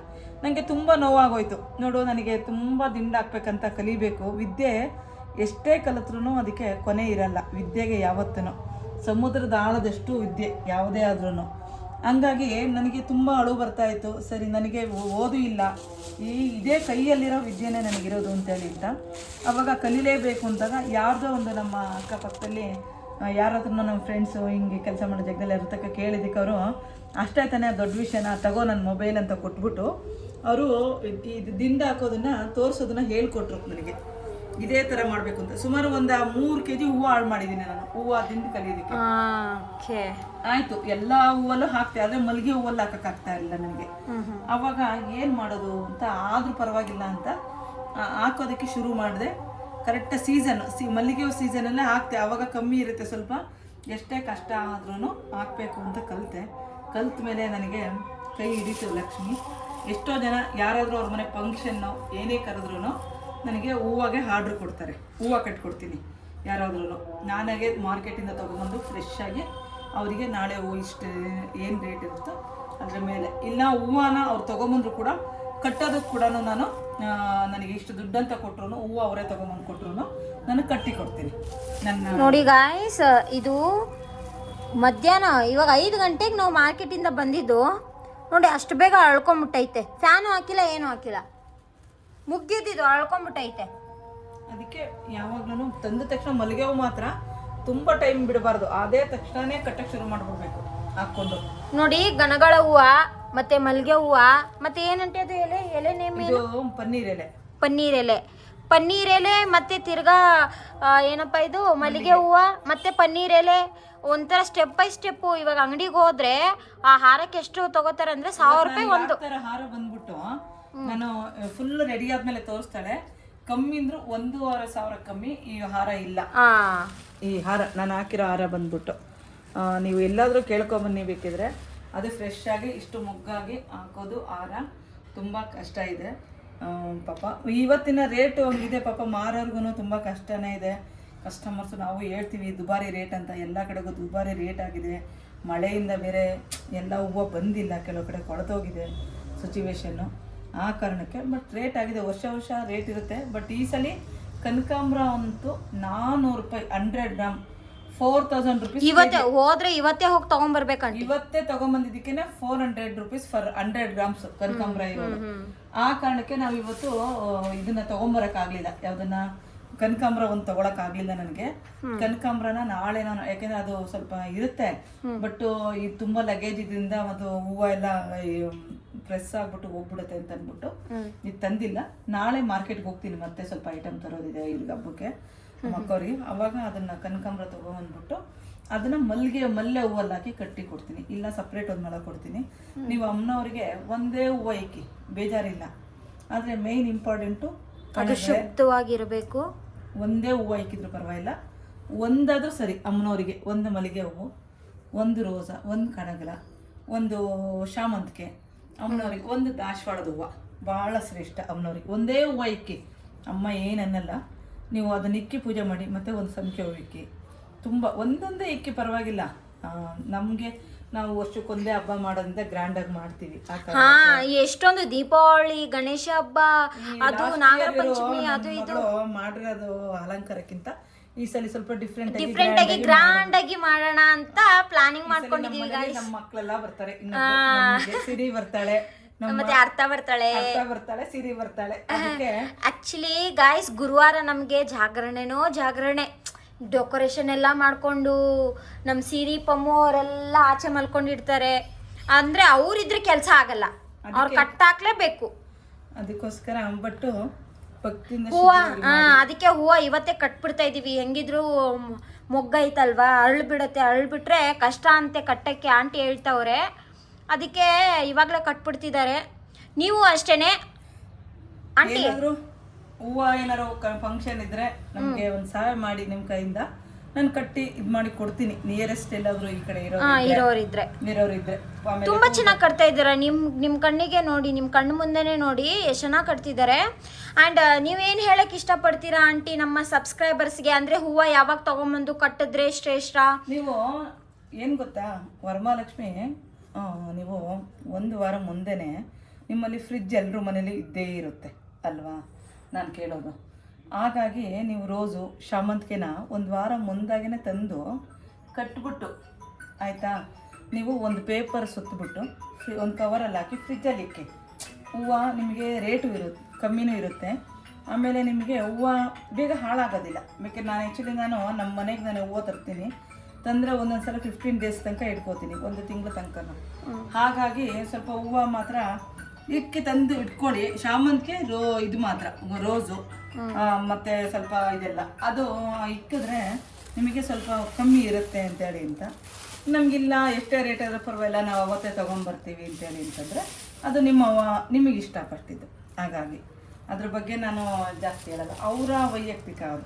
ನನಗೆ ತುಂಬ ನೋವಾಗೋಯ್ತು. ನೋಡು, ನನಗೆ ತುಂಬ ದಿಂಡು ಹಾಕ್ಬೇಕಂತ ಕಲಿಬೇಕು. ವಿದ್ಯೆ ಎಷ್ಟೇ ಕಲಿತ್ರೂ ಅದಕ್ಕೆ ಕೊನೆ ಇರಲ್ಲ. ವಿದ್ಯೆಗೆ ಯಾವತ್ತೂ ಸಮುದ್ರದ ಆಳದಷ್ಟು ವಿದ್ಯೆ ಯಾವುದೇ ಆದ್ರೂ. ಹಂಗಾಗಿ ನನಗೆ ತುಂಬ ಅಳು ಬರ್ತಾಯಿತ್ತು. ಸರಿ, ನನಗೆ ಓದು ಇಲ್ಲ, ಇದೇ ಕೈಯಲ್ಲಿರೋ ವಿದ್ಯೆನೇ ನನಗಿರೋದು ಅಂತೇಳಿ ಇತ್ತ. ಆವಾಗ ಕಲೀಲೇಬೇಕು ಅಂದಾಗ ಯಾರ್ದೋ ಒಂದು ನಮ್ಮ ಅಕ್ಕಪಕ್ಕದಲ್ಲಿ ಯಾರಾದ್ರೂ ನಮ್ಮ ಫ್ರೆಂಡ್ಸು ಹಿಂಗೆ ಕೆಲಸ ಮಾಡೋ ಜಾಗದಲ್ಲಿ ಇರ್ತಕ್ಕ ಕೇಳಿದ್ದಕ್ಕೆ ಅವರು ಅಷ್ಟೇ ತಾನೇ ದೊಡ್ಡ ವಿಷಯನ ತಗೋ ನನ್ನ ಮೊಬೈಲ್ ಅಂತ ಕೊಟ್ಬಿಟ್ಟು ಅವರು ಇದು ದಿಂಡ ಹಾಕೋದನ್ನ ತೋರಿಸೋದನ್ನ ಹೇಳ್ಕೊಟ್ರು ನನಗೆ. ಇದೇ ಥರ ಮಾಡಬೇಕು ಅಂತ. ಸುಮಾರು ಒಂದು 3 kg ಹೂವು ಹಾಳು ಮಾಡಿದ್ದೀನಿ ನಾನು, ಹೂವು ದಿಂಡ ಕಲಿಯೋದಕ್ಕೆ. ಆಯ್ತು, ಎಲ್ಲ ಹೂವಲ್ಲೂ ಹಾಕ್ತೆ, ಆದರೆ ಮಲ್ಲಿಗೆ ಹೂವಲ್ಲಿ ಹಾಕಕ್ಕಾಗ್ತಾ ಇರಲಿಲ್ಲ ನನಗೆ. ಅವಾಗ ಏನು ಮಾಡೋದು ಅಂತ, ಆದರೂ ಪರವಾಗಿಲ್ಲ ಅಂತ ಹಾಕೋದಕ್ಕೆ ಶುರು ಮಾಡಿದೆ. ಕರೆಕ್ಟ್ ಸೀಸನ್ ಮಲ್ಲಿಗೆ ಹೂ ಸೀಸನಲ್ಲೇ ಹಾಕ್ತೆ. ಆವಾಗ ಕಮ್ಮಿ ಇರುತ್ತೆ ಸ್ವಲ್ಪ, ಎಷ್ಟೇ ಕಷ್ಟ ಆದ್ರೂ ಹಾಕಬೇಕು ಅಂತ ಕಲ್ತ ಮೇಲೆ ನನಗೆ ಕೈ ಹಿಡಿತು ಲಕ್ಷ್ಮಿ. ಎಷ್ಟೋ ಜನ ಯಾರಾದರೂ ಅವ್ರ ಮನೆ ಫಂಕ್ಷನ್ನು ಏನೇ ಕರೆದ್ರೂ ನನಗೆ ಹೂವಾಗೆ ಆರ್ಡ್ರ್ ಕೊಡ್ತಾರೆ, ಹೂವು ಕಟ್ಕೊಡ್ತೀನಿ ಯಾರಾದ್ರೂ. ನಾನಾಗೆ ಮಾರ್ಕೆಟಿಂದ ತೊಗೊಂಬಂದು ಫ್ರೆಶ್ ಆಗಿ ಅವರಿಗೆ ನಾಳೆ ಹೂವು ಇಷ್ಟು ಏನು ರೇಟ್ ಇರುತ್ತೋ ಅದ್ರ ಮೇಲೆ, ಇಲ್ಲ ಹೂವನ್ನ ಅವ್ರು ತೊಗೊಂಬಂದ್ರು ಕೂಡ ಕಟ್ಟೋದಕ್ಕೆ ಕೂಡ ನಾನು ನನಗೆ ಇಷ್ಟು ದುಡ್ಡಂತ ಕೊಟ್ಟರು, ಹೂವು ಅವರೇ ತೊಗೊಂಬಂದು ಕೊಟ್ಟರು ನಾನು ಕಟ್ಟಿ ಕೊಡ್ತೀನಿ. ನನ್ನ ನೋಡಿ ಗಾಯ್ಸ್, ಇದು ಮಧ್ಯಾಹ್ನ ಇವಾಗ 5 ಗಂಟೆಗೆ ನಾವು ಮಾರ್ಕೆಟಿಂದ ಬಂದಿದ್ದು. ನೋಡಿ ಅಷ್ಟು ಬೇಗ ಅಳ್ಕೊಂಬಿಟ್ಟೈತೆ. ಫ್ಯಾನು ಹಾಕಿಲ್ಲ, ಏನು ಹಾಕಿಲ್ಲ, ಮುಗ್ಗಿದ್ದು ಅಳ್ಕೊಂಬಿಟ್ಟೈತೆ. ಅದಕ್ಕೆ ಯಾವಾಗ್ಲೂ ತಂದ ತಕ್ಷಣ ಮಲ್ಲಿಗೆ ಹೂವು ಮಾತ್ರ ತುಂಬ ಟೈಮ್ ಬಿಡಬಾರ್ದು, ಅದೇ ತಕ್ಷಣನೇ ಕಟ್ಟಕ್ಕೆ ಶುರು ಮಾಡ್ಬಿಡ್ಬೇಕು ಹಾಕ್ಕೊಂಡು. ನೋಡಿ ಗಣಗಳ ಹೂವು ಮತ್ತೆ ಮಲ್ಲಿಗೆ ಹೂವು ಮತ್ತೆ ಏನಂತೆ ಅದು ಎಲೆ ನೇಮ್ ಇದು ಪನ್ನೀರ್ ಎಲೆ ಮತ್ತೆ ತಿರ್ಗಾ ಏನಪ್ಪ ಇದು ಮಲ್ಲಿಗೆ ಹೂವು ಮತ್ತೆ ಪನ್ನೀರ್ ಎಲೆ, ಒಂಥರ ಸ್ಟೆಪ್ ಬೈ ಸ್ಟೆಪ್. ಇವಾಗ ಅಂಗಡಿಗೆ ಹೋದ್ರೆ ಆ ಹಾರಕ್ಕೆ ಎಷ್ಟು ತಗೋತಾರೆ ಅಂದ್ರೆ 1000 ರೂಪಾಯಿ ಒಂದು ಹಾರ ಬಂದ್ಬಿಟ್ಟು. ನಾನು ಫುಲ್ ರೆಡಿ ಆದ್ಮೇಲೆ ತೋರಿಸ್ತಾಳೆ, ಕಮ್ಮಿ ಅಂದ್ರು 1,500 ಕಮ್ಮಿ ಈ ಹಾರ ಇಲ್ಲ. ಈ ಹಾರ ನಾನು ಹಾಕಿರೋ ಹಾರ ಬಂದ್ಬಿಟ್ಟು ನೀವು ಎಲ್ಲಾದ್ರೂ ಕೇಳ್ಕೊಬನ್ನಿ ಬೇಕಿದ್ರೆ. ಅದು ಫ್ರೆಶ್ ಆಗಿ ಇಷ್ಟು ಮುಗ್ಗಾಗಿ ಹಾಕೋದು ಹಾರ ತುಂಬ ಕಷ್ಟ ಇದೆ ಪಾಪ. ಇವತ್ತಿನ ರೇಟು ಹಂಗಿದೆ ಪಾಪ, ಮಾರೋರ್ಗು ತುಂಬ ಕಷ್ಟನೇ ಇದೆ. ಕಸ್ಟಮರ್ಸು ನಾವು ಹೇಳ್ತೀವಿ ದುಬಾರಿ ರೇಟ್ ಅಂತ, ಎಲ್ಲ ಕಡೆಗೂ ದುಬಾರಿ ರೇಟ್ ಆಗಿದೆ. ಮಳೆಯಿಂದ ಬೇರೆ ಎಲ್ಲ ಹೂವು ಬಂದಿಲ್ಲ, ಕೆಲವು ಕಡೆ ಕೊಳೆತೋಗಿದೆ ಸಿಚುವೇಶನ್ನು, ಆ ಕಾರಣಕ್ಕೆ. ಬಟ್ ರೇಟ್ ಆಗಿದೆ, ವರ್ಷ ರೇಟ್ ಇರುತ್ತೆ. ಬಟ್ ಈ ಸಲ ಕನಕಾಂಬರ ಅಂತೂ 400 ರೂಪಾಯಿ 100 ಗ್ರಾಮ್ 4000 ರೂಪೀಸ್. ಇವತ್ತೇ ಹೋಗಿ ತಗೊಂಡ್ಬರ್ಬೇಕಂತ, ಇವತ್ತೇ ತಗೊಂಬಂದಿದ್ದಕ್ಕೇನೆ 400 ರೂಪೀಸ್ ಫಾರ್ 100 ಗ್ರಾಮ್ಸ್ ಕನಕಾಂಬರ ಇರೋದು. ಆ ಕಾರಣಕ್ಕೆ ನಾವು ಇವತ್ತು ಇದನ್ನ ತಗೊಂಬರಕ್ಕಾಗ್ಲಿಲ್ಲ, ಯಾವ್ದನ್ನ ಕನಕಾಂಬರ ಒಂದು ತಗೊಳಕ್ಕಾಗ್ಲಿಲ್ಲ ನನಗೆ. ಕನಕಾಂಬರನ ನಾಳೆ ನಾನು, ಯಾಕೆಂದ್ರೆ ಅದು ಸ್ವಲ್ಪ ಇರುತ್ತೆ, ಬಟ್ ಇದು ತುಂಬಾ ಲಗೇಜ್ ಇದರಿಂದ ಅದು ಹೂವು ಎಲ್ಲ ಪ್ರೆಸ್ ಆಗ್ಬಿಟ್ಟು ಹೋಗ್ಬಿಡುತ್ತೆ ಅಂತ ಅಂದ್ಬಿಟ್ಟು ಇದು ತಂದಿಲ್ಲ. ನಾಳೆ ಮಾರ್ಕೆಟ್ಗೆ ಹೋಗ್ತೀನಿ, ಮತ್ತೆ ಸ್ವಲ್ಪ ಐಟಮ್ ತರೋದಿದೆ ಇವ್ರಿಗೆ ಹಬ್ಬಕ್ಕೆ ಮಕ್ಕವ್ರಿಗೆ. ಅವಾಗ ಅದನ್ನ ಕನಕಾಂಬರ ತಗೊಂಡ್ಬಂದ್ಬಿಟ್ಟು ಅದನ್ನ ಮಲ್ಲೆ ಹೂವಲ್ಲಿ ಹಾಕಿ ಕಟ್ಟಿ ಕೊಡ್ತೀನಿ, ಇಲ್ಲ ಸಪ್ರೇಟ್ ಒಂದು ಮೊಳ ಕೊಡ್ತೀನಿ. ನೀವು ಅಮ್ಮನವ್ರಿಗೆ ಒಂದೇ ಹೂವು ಇಕ್ಕಿ ಬೇಜಾರಿಲ್ಲ, ಆದ್ರೆ ಮೇನ್ ಇಂಪಾರ್ಟೆಂಟು ಶುದ್ಧವಾಗಿರಬೇಕು. ಒಂದೇ ಹೂವು ಇಕ್ಕಿದ್ರು ಪರವಾಗಿಲ್ಲ, ಒಂದಾದ್ರೂ ಸರಿ. ಅಮ್ಮನವರಿಗೆ ಒಂದು ಮಲ್ಲಿಗೆ ಹೂವು, ಒಂದು ರೋಸಾ, ಒಂದು ಕಣಗಲ, ಒಂದು ಶಾಮಂತಿಗೆ. ಅಮ್ಮನವ್ರಿಗೆ ಒಂದು ದಾಸವಾಳದ ಹೂವು ಭಾಳ ಶ್ರೇಷ್ಠ. ಅಮ್ಮನವ್ರಿಗೆ ಒಂದೇ ಹೂವು ಇಕ್ಕಿ, ಅಮ್ಮ ಏನನ್ನಲ್ಲ, ನೀವು ಅದನ್ನ ಇಕ್ಕಿ ಪೂಜೆ ಮಾಡಿ. ಮತ್ತೆ ಒಂದು ಸಂಖ್ಯೆ ಹೂವು ಇಕ್ಕಿ, ತುಂಬ ಒಂದೊಂದೇ ಇಕ್ಕಿ ಪರವಾಗಿಲ್ಲ. ನಮಗೆ ನಾವು ವರ್ಷಕ್ಕೊಂದೇ ಹಬ್ಬ ಮಾಡೋದ್ರಿಂದ ಗ್ರ್ಯಾಂಡ್ ಆಗಿ ಮಾಡ್ತೀವಿ. ಎಷ್ಟೊಂದು ದೀಪಾವಳಿ, ಗಣೇಶ ಹಬ್ಬ, ಅದು ನಾಗರ ಪಂಚಮಿ, ಅದು ಇದು ಮಾಡಿರೋದು ಅಲಂಕಾರಕ್ಕಿಂತ ಈ ಸಲ ಸ್ವಲ್ಪ ಡಿಫ್ರೆಂಟ್ ಆಗಿ ಗ್ರ್ಯಾಂಡ್ ಆಗಿ ಮಾಡೋಣ ಅಂತ ಪ್ಲಾನಿಂಗ್ ಮಾಡ್ಕೊಂಡಿದೀವಿ. ನಮ್ಮ ಮಕ್ಕಳೆಲ್ಲ ಬರ್ತಾರೆ, ಸಿರಿ ಬರ್ತಾಳೆ, ಮತ್ತೆ ಅರ್ಥ ಬರ್ತಾಳೆ, ಸಿರಿ ಬರ್ತಾಳೆ. ಆಕ್ಚುಲಿ ಗಾಯ್ಸ್, ಗುರುವಾರ ನಮ್ಗೆ ಜಾಗರಣೆ ಡೆಕೋರೇಷನ್ ಎಲ್ಲ ಮಾಡ್ಕೊಂಡು ನಮ್ಮ ಸಿರಿ ಪಮ್ಮು ಅವರೆಲ್ಲ ಆಚೆ ಮಲ್ಕೊಂಡಿರ್ತಾರೆ. ಅಂದ್ರೆ ಅವ್ರಿದ್ರೆ ಕೆಲಸ ಆಗಲ್ಲ, ಅವ್ರು ಕಟ್ಟಾಕ್ಲೇಬೇಕು. ಅದಕ್ಕೋಸ್ಕರ ಅಂಬಟ್ಟು ಹೂವ, ಅದಕ್ಕೆ ಹೂವ ಇವತ್ತೇ ಕಟ್ಬಿಡ್ತಾ ಇದೀವಿ. ಹೆಂಗಿದ್ರು ಮೊಗ್ಗೈತಲ್ವಾ, ಅರಳ್ಬಿಟ್ರೆ ಕಷ್ಟ ಅಂತೆ ಕಟ್ಟಕ್ಕೆ ಆಂಟಿ ಹೇಳ್ತಾವ್ರೆ. ಅದಕ್ಕೆ ಇವಾಗಲೇ ಕಟ್ಬಿಡ್ತಿದ್ದಾರೆ. ನೀವು ಅಷ್ಟೇನೆ ಆಂಟಿ, ಹೂವು ಏನಾರು ಫಂಕ್ಷನ್ ಇದ್ರೆ ನಮ್ಗೆ ಒಂದು ಸಹಾಯ ಮಾಡಿ ನಿಮ್ಮ ಕೈಯಿಂದ, ನಾನು ಕಟ್ಟಿ ಇದು ಮಾಡಿ ಕೊಡ್ತೀನಿ. ನಿಯರೆಸ್ಟ್ ಎಲ್ಲಾದ್ರೂ ಈ ಕಡೆ ಇರೋರಿದ್ರೆ ತುಂಬಾ ಚೆನ್ನಾಗಿ ಕಟ್ತಾ ಇದ್ದಾರೆ. ನಿಮ್ ಕಣ್ಣಿಗೆ ನೋಡಿ, ನಿಮ್ ಕಣ್ಣು ಮುಂದೆನೆ ನೋಡಿ ಎಷ್ಟು ಚೆನ್ನಾಗಿ ಕಟ್ತಿದ್ದಾರೆ. ಅಂಡ್ ನೀವೇನು ಹೇಳಕ್ ಇಷ್ಟಪಡ್ತೀರಾ ಆಂಟಿ ನಮ್ಮ ಸಬ್ಸ್ಕ್ರೈಬರ್ಸ್ಗೆ? ಅಂದ್ರೆ ಹೂವು ಯಾವಾಗ ತಗೊಂಬಂದು ಕಟ್ಟಿದ್ರೆ ಶ್ರೇಷ್ಠ? ನೀವು ಏನು ಗೊತ್ತಾ ವರಮಹಾಲಕ್ಷ್ಮಿ, ನೀವು 1 ವಾರ ಮುಂದೆನೆ ನಿಮ್ಮಲ್ಲಿ ಫ್ರಿಡ್ಜ್ ಎಲ್ಲರೂ ಮನೇಲಿ ಇದ್ದೇ ಇರುತ್ತೆ ಅಲ್ವಾ, ನಾನು ಕೇಳೋದು. ಹಾಗಾಗಿ ನೀವು ರೋಸು ಶಾಮಂತಿಗೆನ 1 ವಾರ ಮುಂದಾಗೇ ತಂದು ಕಟ್ಬಿಟ್ಟು ಆಯಿತಾ, ನೀವು ಒಂದು ಪೇಪರ್ ಸುತ್ತಬಿಟ್ಟು ಒಂದು ಕವರಲ್ಲಿ ಹಾಕಿ ಫ್ರಿಜ್ಜಲ್ಲಿ ಇಕ್ಕಿ. ಹೂವು ನಿಮಗೆ ರೇಟು ಇರುತ್ತೆ, ಕಮ್ಮಿನೂ ಇರುತ್ತೆ. ಆಮೇಲೆ ನಿಮಗೆ ಹೂವು ಬೇಗ ಹಾಳಾಗೋದಿಲ್ಲ. ಬೇಕಾದ್ರೆ ನಾನು ನಮ್ಮ ಮನೆಗೆ ಹೂವು ತರ್ತೀನಿ, ತಂದರೆ ಒಂದೊಂದ್ಸಲ 15 ಡೇಸ್ ತನಕ ಇಟ್ಕೋತೀನಿ, 1 ತಿಂಗಳ ತನಕ. ಹಾಗಾಗಿ ಸ್ವಲ್ಪ ಹೂವು ಮಾತ್ರ ಇದಕ್ಕೆ ತಂದು ಇಟ್ಕೊಳ್ಳಿ. ಶಾಮಂತಿಗೆ ಇದು ಮಾತ್ರ ರೋಸು ಮತ್ತೆ ಸ್ವಲ್ಪ ಇದೆಲ್ಲ ಅದು ಇಕ್ಕಿದ್ರೆ ನಿಮಗೆ ಸ್ವಲ್ಪ ಕಮ್ಮಿ ಇರುತ್ತೆ ಅಂತೇಳಿ ಅಂತ. ನಮಗಿಲ್ಲ ಎಷ್ಟೇ ರೇಟ್ ಆದರೂ ಪರವಾಗಿಲ್ಲ, ನಾವು ಅವತ್ತೇ ತೊಗೊಂಬರ್ತೀವಿ ಅಂತೇಳಿ ಅಂತಂದರೆ ಅದು ನಿಮಗೆ ಇಷ್ಟಪಟ್ಟಿದ್ದು. ಹಾಗಾಗಿ ಅದ್ರ ಬಗ್ಗೆ ನಾನು ಜಾಸ್ತಿ ಹೇಳಲ್ಲ, ಅವರ ವೈಯಕ್ತಿಕ ಅದು.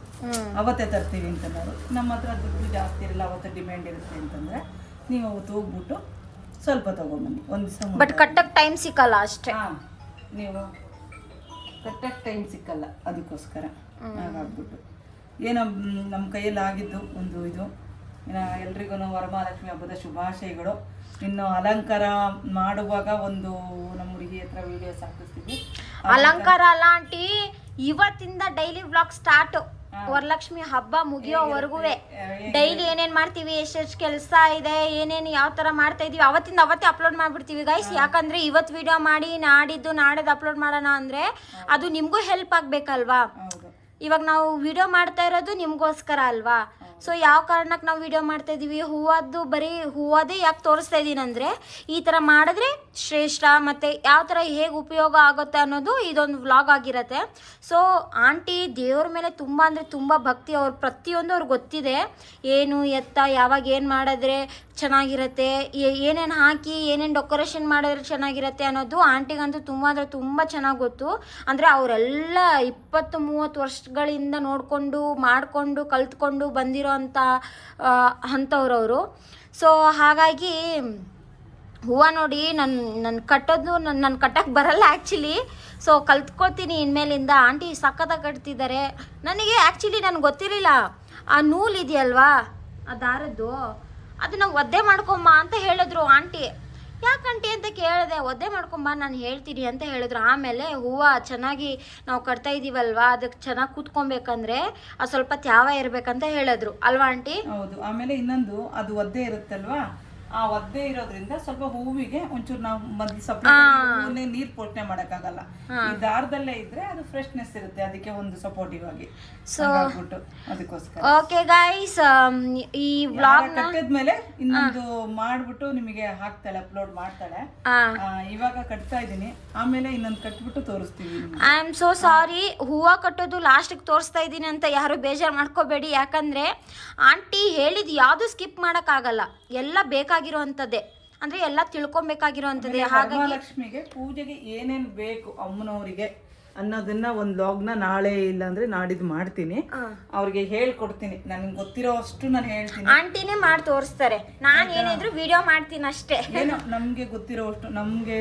ಅವತ್ತೇ ತರ್ತೀವಿ ಅಂತಂದರು, ನಮ್ಮ ಹತ್ರ ದುಡ್ಡು ಜಾಸ್ತಿ ಇರಲ್ಲ, ಅವತ್ತು ಡಿಮ್ಯಾಂಡ್ ಇರುತ್ತೆ ಅಂತಂದರೆ ನೀವು ಅವತ್ತು ಹೋಗ್ಬಿಟ್ಟು ಸ್ವಲ್ಪ ತೊಗೊಂಬನ್ನಿ ಒಂದು ದಿವಸ. ಬಟ್ ಕಟ್ಟಕ್ಕೆ ಟೈಮ್ ಸಿಕ್ಕಲ್ಲ ಅಷ್ಟೇ. ಹಾಂ, ನೀವು ಕಟ್ಟಕ್ಕೆ ಟೈಮ್ ಸಿಕ್ಕಲ್ಲ, ಅದಕ್ಕೋಸ್ಕರ ಹಾಗಾಗ್ಬಿಟ್ಟು ಏನೋ ನಮ್ಮ ಕೈಯಲ್ಲಿ ಆಗಿದ್ದು ಒಂದು ಇದು. ಎಲ್ರಿಗೂ ವರಮಹಾಲಕ್ಷ್ಮಿ ಹಬ್ಬದ ಶುಭಾಶಯಗಳು. ಇನ್ನು ಅಲಂಕಾರ ಮಾಡುವಾಗ ಒಂದು ನಮ್ಮ ಹುಡುಗಿ ಹತ್ರ ವಿಡಿಯೋಸ್ ಹಾಕಿಸ್ತೀವಿ. ಅಲಂಕಾರ ಅಲ್ಲ ಆಂಟಿ, ಇವತ್ತಿಂದ ಡೈಲಿ ವ್ಲಾಗ್ ಸ್ಟಾರ್ಟ್. ವರಲಕ್ಷ್ಮಿ ಹಬ್ಬ ಮುಗಿಯೋವರೆಗೂ ಡೈಲಿ ಏನೇನ್ ಮಾಡ್ತೀವಿ, ಎಷ್ಟೆಷ್ಟು ಕೆಲಸ ಇದೆ, ಏನೇನು ಯಾವ ತರ ಮಾಡ್ತಾ ಇದೀವಿ ಅವತ್ತಿಂದ ಅವತ್ತೇ ಅಪ್ಲೋಡ್ ಮಾಡ್ಬಿಡ್ತೀವಿ ಗೈಸ್. ಯಾಕಂದ್ರೆ ಇವತ್ತು ವಿಡಿಯೋ ಮಾಡಿ ನಾಡಿದ್ದು ಅಪ್ಲೋಡ್ ಮಾಡೋಣ ಅಂದ್ರೆ ಅದು ನಿಮ್ಗೂ ಹೆಲ್ಪ್ ಆಗ್ಬೇಕಲ್ವಾ. ಇವಾಗ ನಾವು ವಿಡಿಯೋ ಮಾಡ್ತಾ ಇರೋದು ನಿಮ್ಗೋಸ್ಕರ ಅಲ್ವಾ. ಸೊ ಯಾವ ಕಾರಣಕ್ಕೆ ನಾವು ವಿಡಿಯೋ ಮಾಡ್ತಾ ಇದೀವಿ, ಹೂವದೇ ಯಾಕೆ ತೋರಿಸ್ತಾ ಇದ್ದೀನಿ ಅಂದರೆ ಈ ಥರ ಮಾಡಿದ್ರೆ ಶ್ರೇಷ್ಠ, ಮತ್ತು ಯಾವ ಥರ ಹೇಗೆ ಉಪಯೋಗ ಆಗುತ್ತೆ ಅನ್ನೋದು ಇದೊಂದು ವ್ಲಾಗ್ ಆಗಿರುತ್ತೆ. ಸೊ ಆಂಟಿ ದೇವ್ರ ಮೇಲೆ ತುಂಬ ಅಂದರೆ ತುಂಬ ಭಕ್ತಿ. ಅವ್ರು ಪ್ರತಿಯೊಂದು ಅವ್ರಿಗೆ ಗೊತ್ತಿದೆ, ಏನು ಎತ್ತ ಯಾವಾಗ ಏನು ಮಾಡಿದ್ರೆ ಚೆನ್ನಾಗಿರುತ್ತೆ, ಏನೇನು ಹಾಕಿ ಏನೇನು ಡೆಕೋರೇಷನ್ ಮಾಡಿದ್ರೆ ಚೆನ್ನಾಗಿರುತ್ತೆ ಅನ್ನೋದು ಆಂಟಿಗಂತೂ ತುಂಬ ಅಂದರೆ ತುಂಬ ಚೆನ್ನಾಗಿ ಗೊತ್ತು. ಅಂದರೆ ಅವರೆಲ್ಲ 20-30 ವರ್ಷಗಳಿಂದ ಮಾಡಿಕೊಂಡು ಕಲ್ತ್ಕೊಂಡು ಬಂದಿರೋ ಅಂಥವ್ರವರು. ಸೊ ಹಾಗಾಗಿ ಹೂವು ನೋಡಿ ನನ್ನ ಕಟ್ಟಕ್ಕೆ ಬರಲ್ಲ ಆ್ಯಕ್ಚುಲಿ. ಸೊ ಕಲ್ತ್ಕೊಳ್ತೀನಿ ಇನ್ಮೇಲಿಂದ. ಆಂಟಿ ಸಖತ್ತಾಗಿ ಕಟ್ತಿದ್ದಾರೆ. ನನಗೆ ಗೊತ್ತಿರಲಿಲ್ಲ, ಆ ನೂಲು ಇದೆಯಲ್ವಾ ಆ ದಾರದ್ದು, ಅದನ್ನು ಒದ್ದೆ ಮಾಡ್ಕೊಂಬ ಅಂತ ಹೇಳಿದ್ರು ಆಂಟಿ. ಯಾಕಂಟಿ ಅಂತ ಕೇಳಿದೆ, ಒದ್ದೆ ಮಾಡ್ಕೊಂಬ ನಾನು ಹೇಳ್ತೀನಿ ಅಂತ ಹೇಳಿದ್ರು. ಆಮೇಲೆ ಹೂವು ಚೆನ್ನಾಗಿ ನಾವು ಕಟ್ತಾ ಇದ್ದೀವಲ್ವಾ, ಅದಕ್ಕೆ ಚೆನ್ನಾಗಿ ಕೂತ್ಕೊಬೇಕಂದ್ರೆ ಅದು ಸ್ವಲ್ಪ ತ್ಯಾವ ಇರಬೇಕಂತ ಹೇಳಿದ್ರು ಅಲ್ವಾ ಆಂಟಿ? ಹೌದು. ಆಮೇಲೆ ಇನ್ನೊಂದು ಅದು ಒದ್ದೆ ಇರುತ್ತಲ್ವಾ, ಆ ಒದ್ದೆ ಇರೋದ್ರಿಂದ ಸ್ವಲ್ಪ ಹೂವಿಗೆ ಒಂಚೂರು ನಾವು ಮೊದಲು ಸಪೋರ್ಟ್ ನೀರ್ ಪೋಷಣೆ ಮಾಡಕ್ಕಾಗಲ್ಲ. ಈ ದಾರದಲ್ಲೇ ಇದ್ರೆ ಅದು ಫ್ರೆಶ್ನೆಸ್ ಇರುತ್ತೆ, ಅದಕ್ಕೆ ಒಂದು ಸಪೋರ್ಟಿವ್ ಆಗಿ. ಸೊ ಅದಕ್ಕೋಸ್ಕರ ಓಕೆ ಗೈಸ್, ಈ ವ್ಲಾಗ್ ಕಟ್ಟಿದ್ಮೇಲೆ ಇನ್ನೊಂದು ಮಾಡ್ಬಿಟ್ಟು ನಿಮಗೆ ಹಾಕ್ತಾಳೆ, ಅಪ್ಲೋಡ್ ಮಾಡ್ತಾಳೆ. ಇವಾಗ ಕಟ್ತಾ ಇದೀನಿ, ಆಮೇಲೆ ಇನ್ನೊಂದು ಕಟ್ಬಿಟ್ಟು ತೋರಿಸ್ತೀವಿ. ಐ ಆಮ್ ಸೋ ಸಾರಿ, ಹೂವು ಕಟ್ಟೋದು ಲಾಸ್ಟಿಗೆ ತೋರಿಸ್ತಾ ಇದ್ದೀನಿ ಅಂತ ಯಾರು ಬೇಜಾರು ಮಾಡ್ಕೋಬೇಡಿ. ಯಾಕಂದ್ರೆ ಆಂಟಿ ಹೇಳಿದ್ ಯಾವುದು ಸ್ಕಿಪ್ ಮಾಡಕ್ಕಾಗಲ್ಲ, ಎಲ್ಲ ಬೇಕಾಗಿರೋಂಥದ್ದೇ, ಅಂದ್ರೆ ಎಲ್ಲ ತಿಳ್ಕೊಬೇಕಾಗಿರೋಂಥದ್ದೇ. ಹಾಗಾಗಿ ಲಕ್ಷ್ಮಿಗೆ ಪೂಜೆಗೆ ಏನೇನ್ ಬೇಕು ಅಮ್ಮನವರಿಗೆ ಅನ್ನೋದನ್ನ ಒಂದು ಲಾಗ್ನ ನಾಳೆ ಇಲ್ಲಾಂದ್ರೆ ನಾಡಿದ್ದು ಮಾಡ್ತೀನಿ, ಅವ್ರಿಗೆ ಹೇಳ್ಕೊಡ್ತೀನಿ. ನನಗೆ ಗೊತ್ತಿರೋ ಅಷ್ಟು ನಾನು ಹೇಳ್ತೀನಿ. ಆಂಟಿನೇ ಮಾಡಿ ತೋರಿಸ್ತಾರೆ, ನಾನು ಏನಿದ್ರು ವಿಡಿಯೋ ಮಾಡ್ತೀನಿ ಅಷ್ಟೇ. ಏನೋ ನಮ್ಗೆ ಗೊತ್ತಿರೋ ಅಷ್ಟು. ನಮ್ಗೆ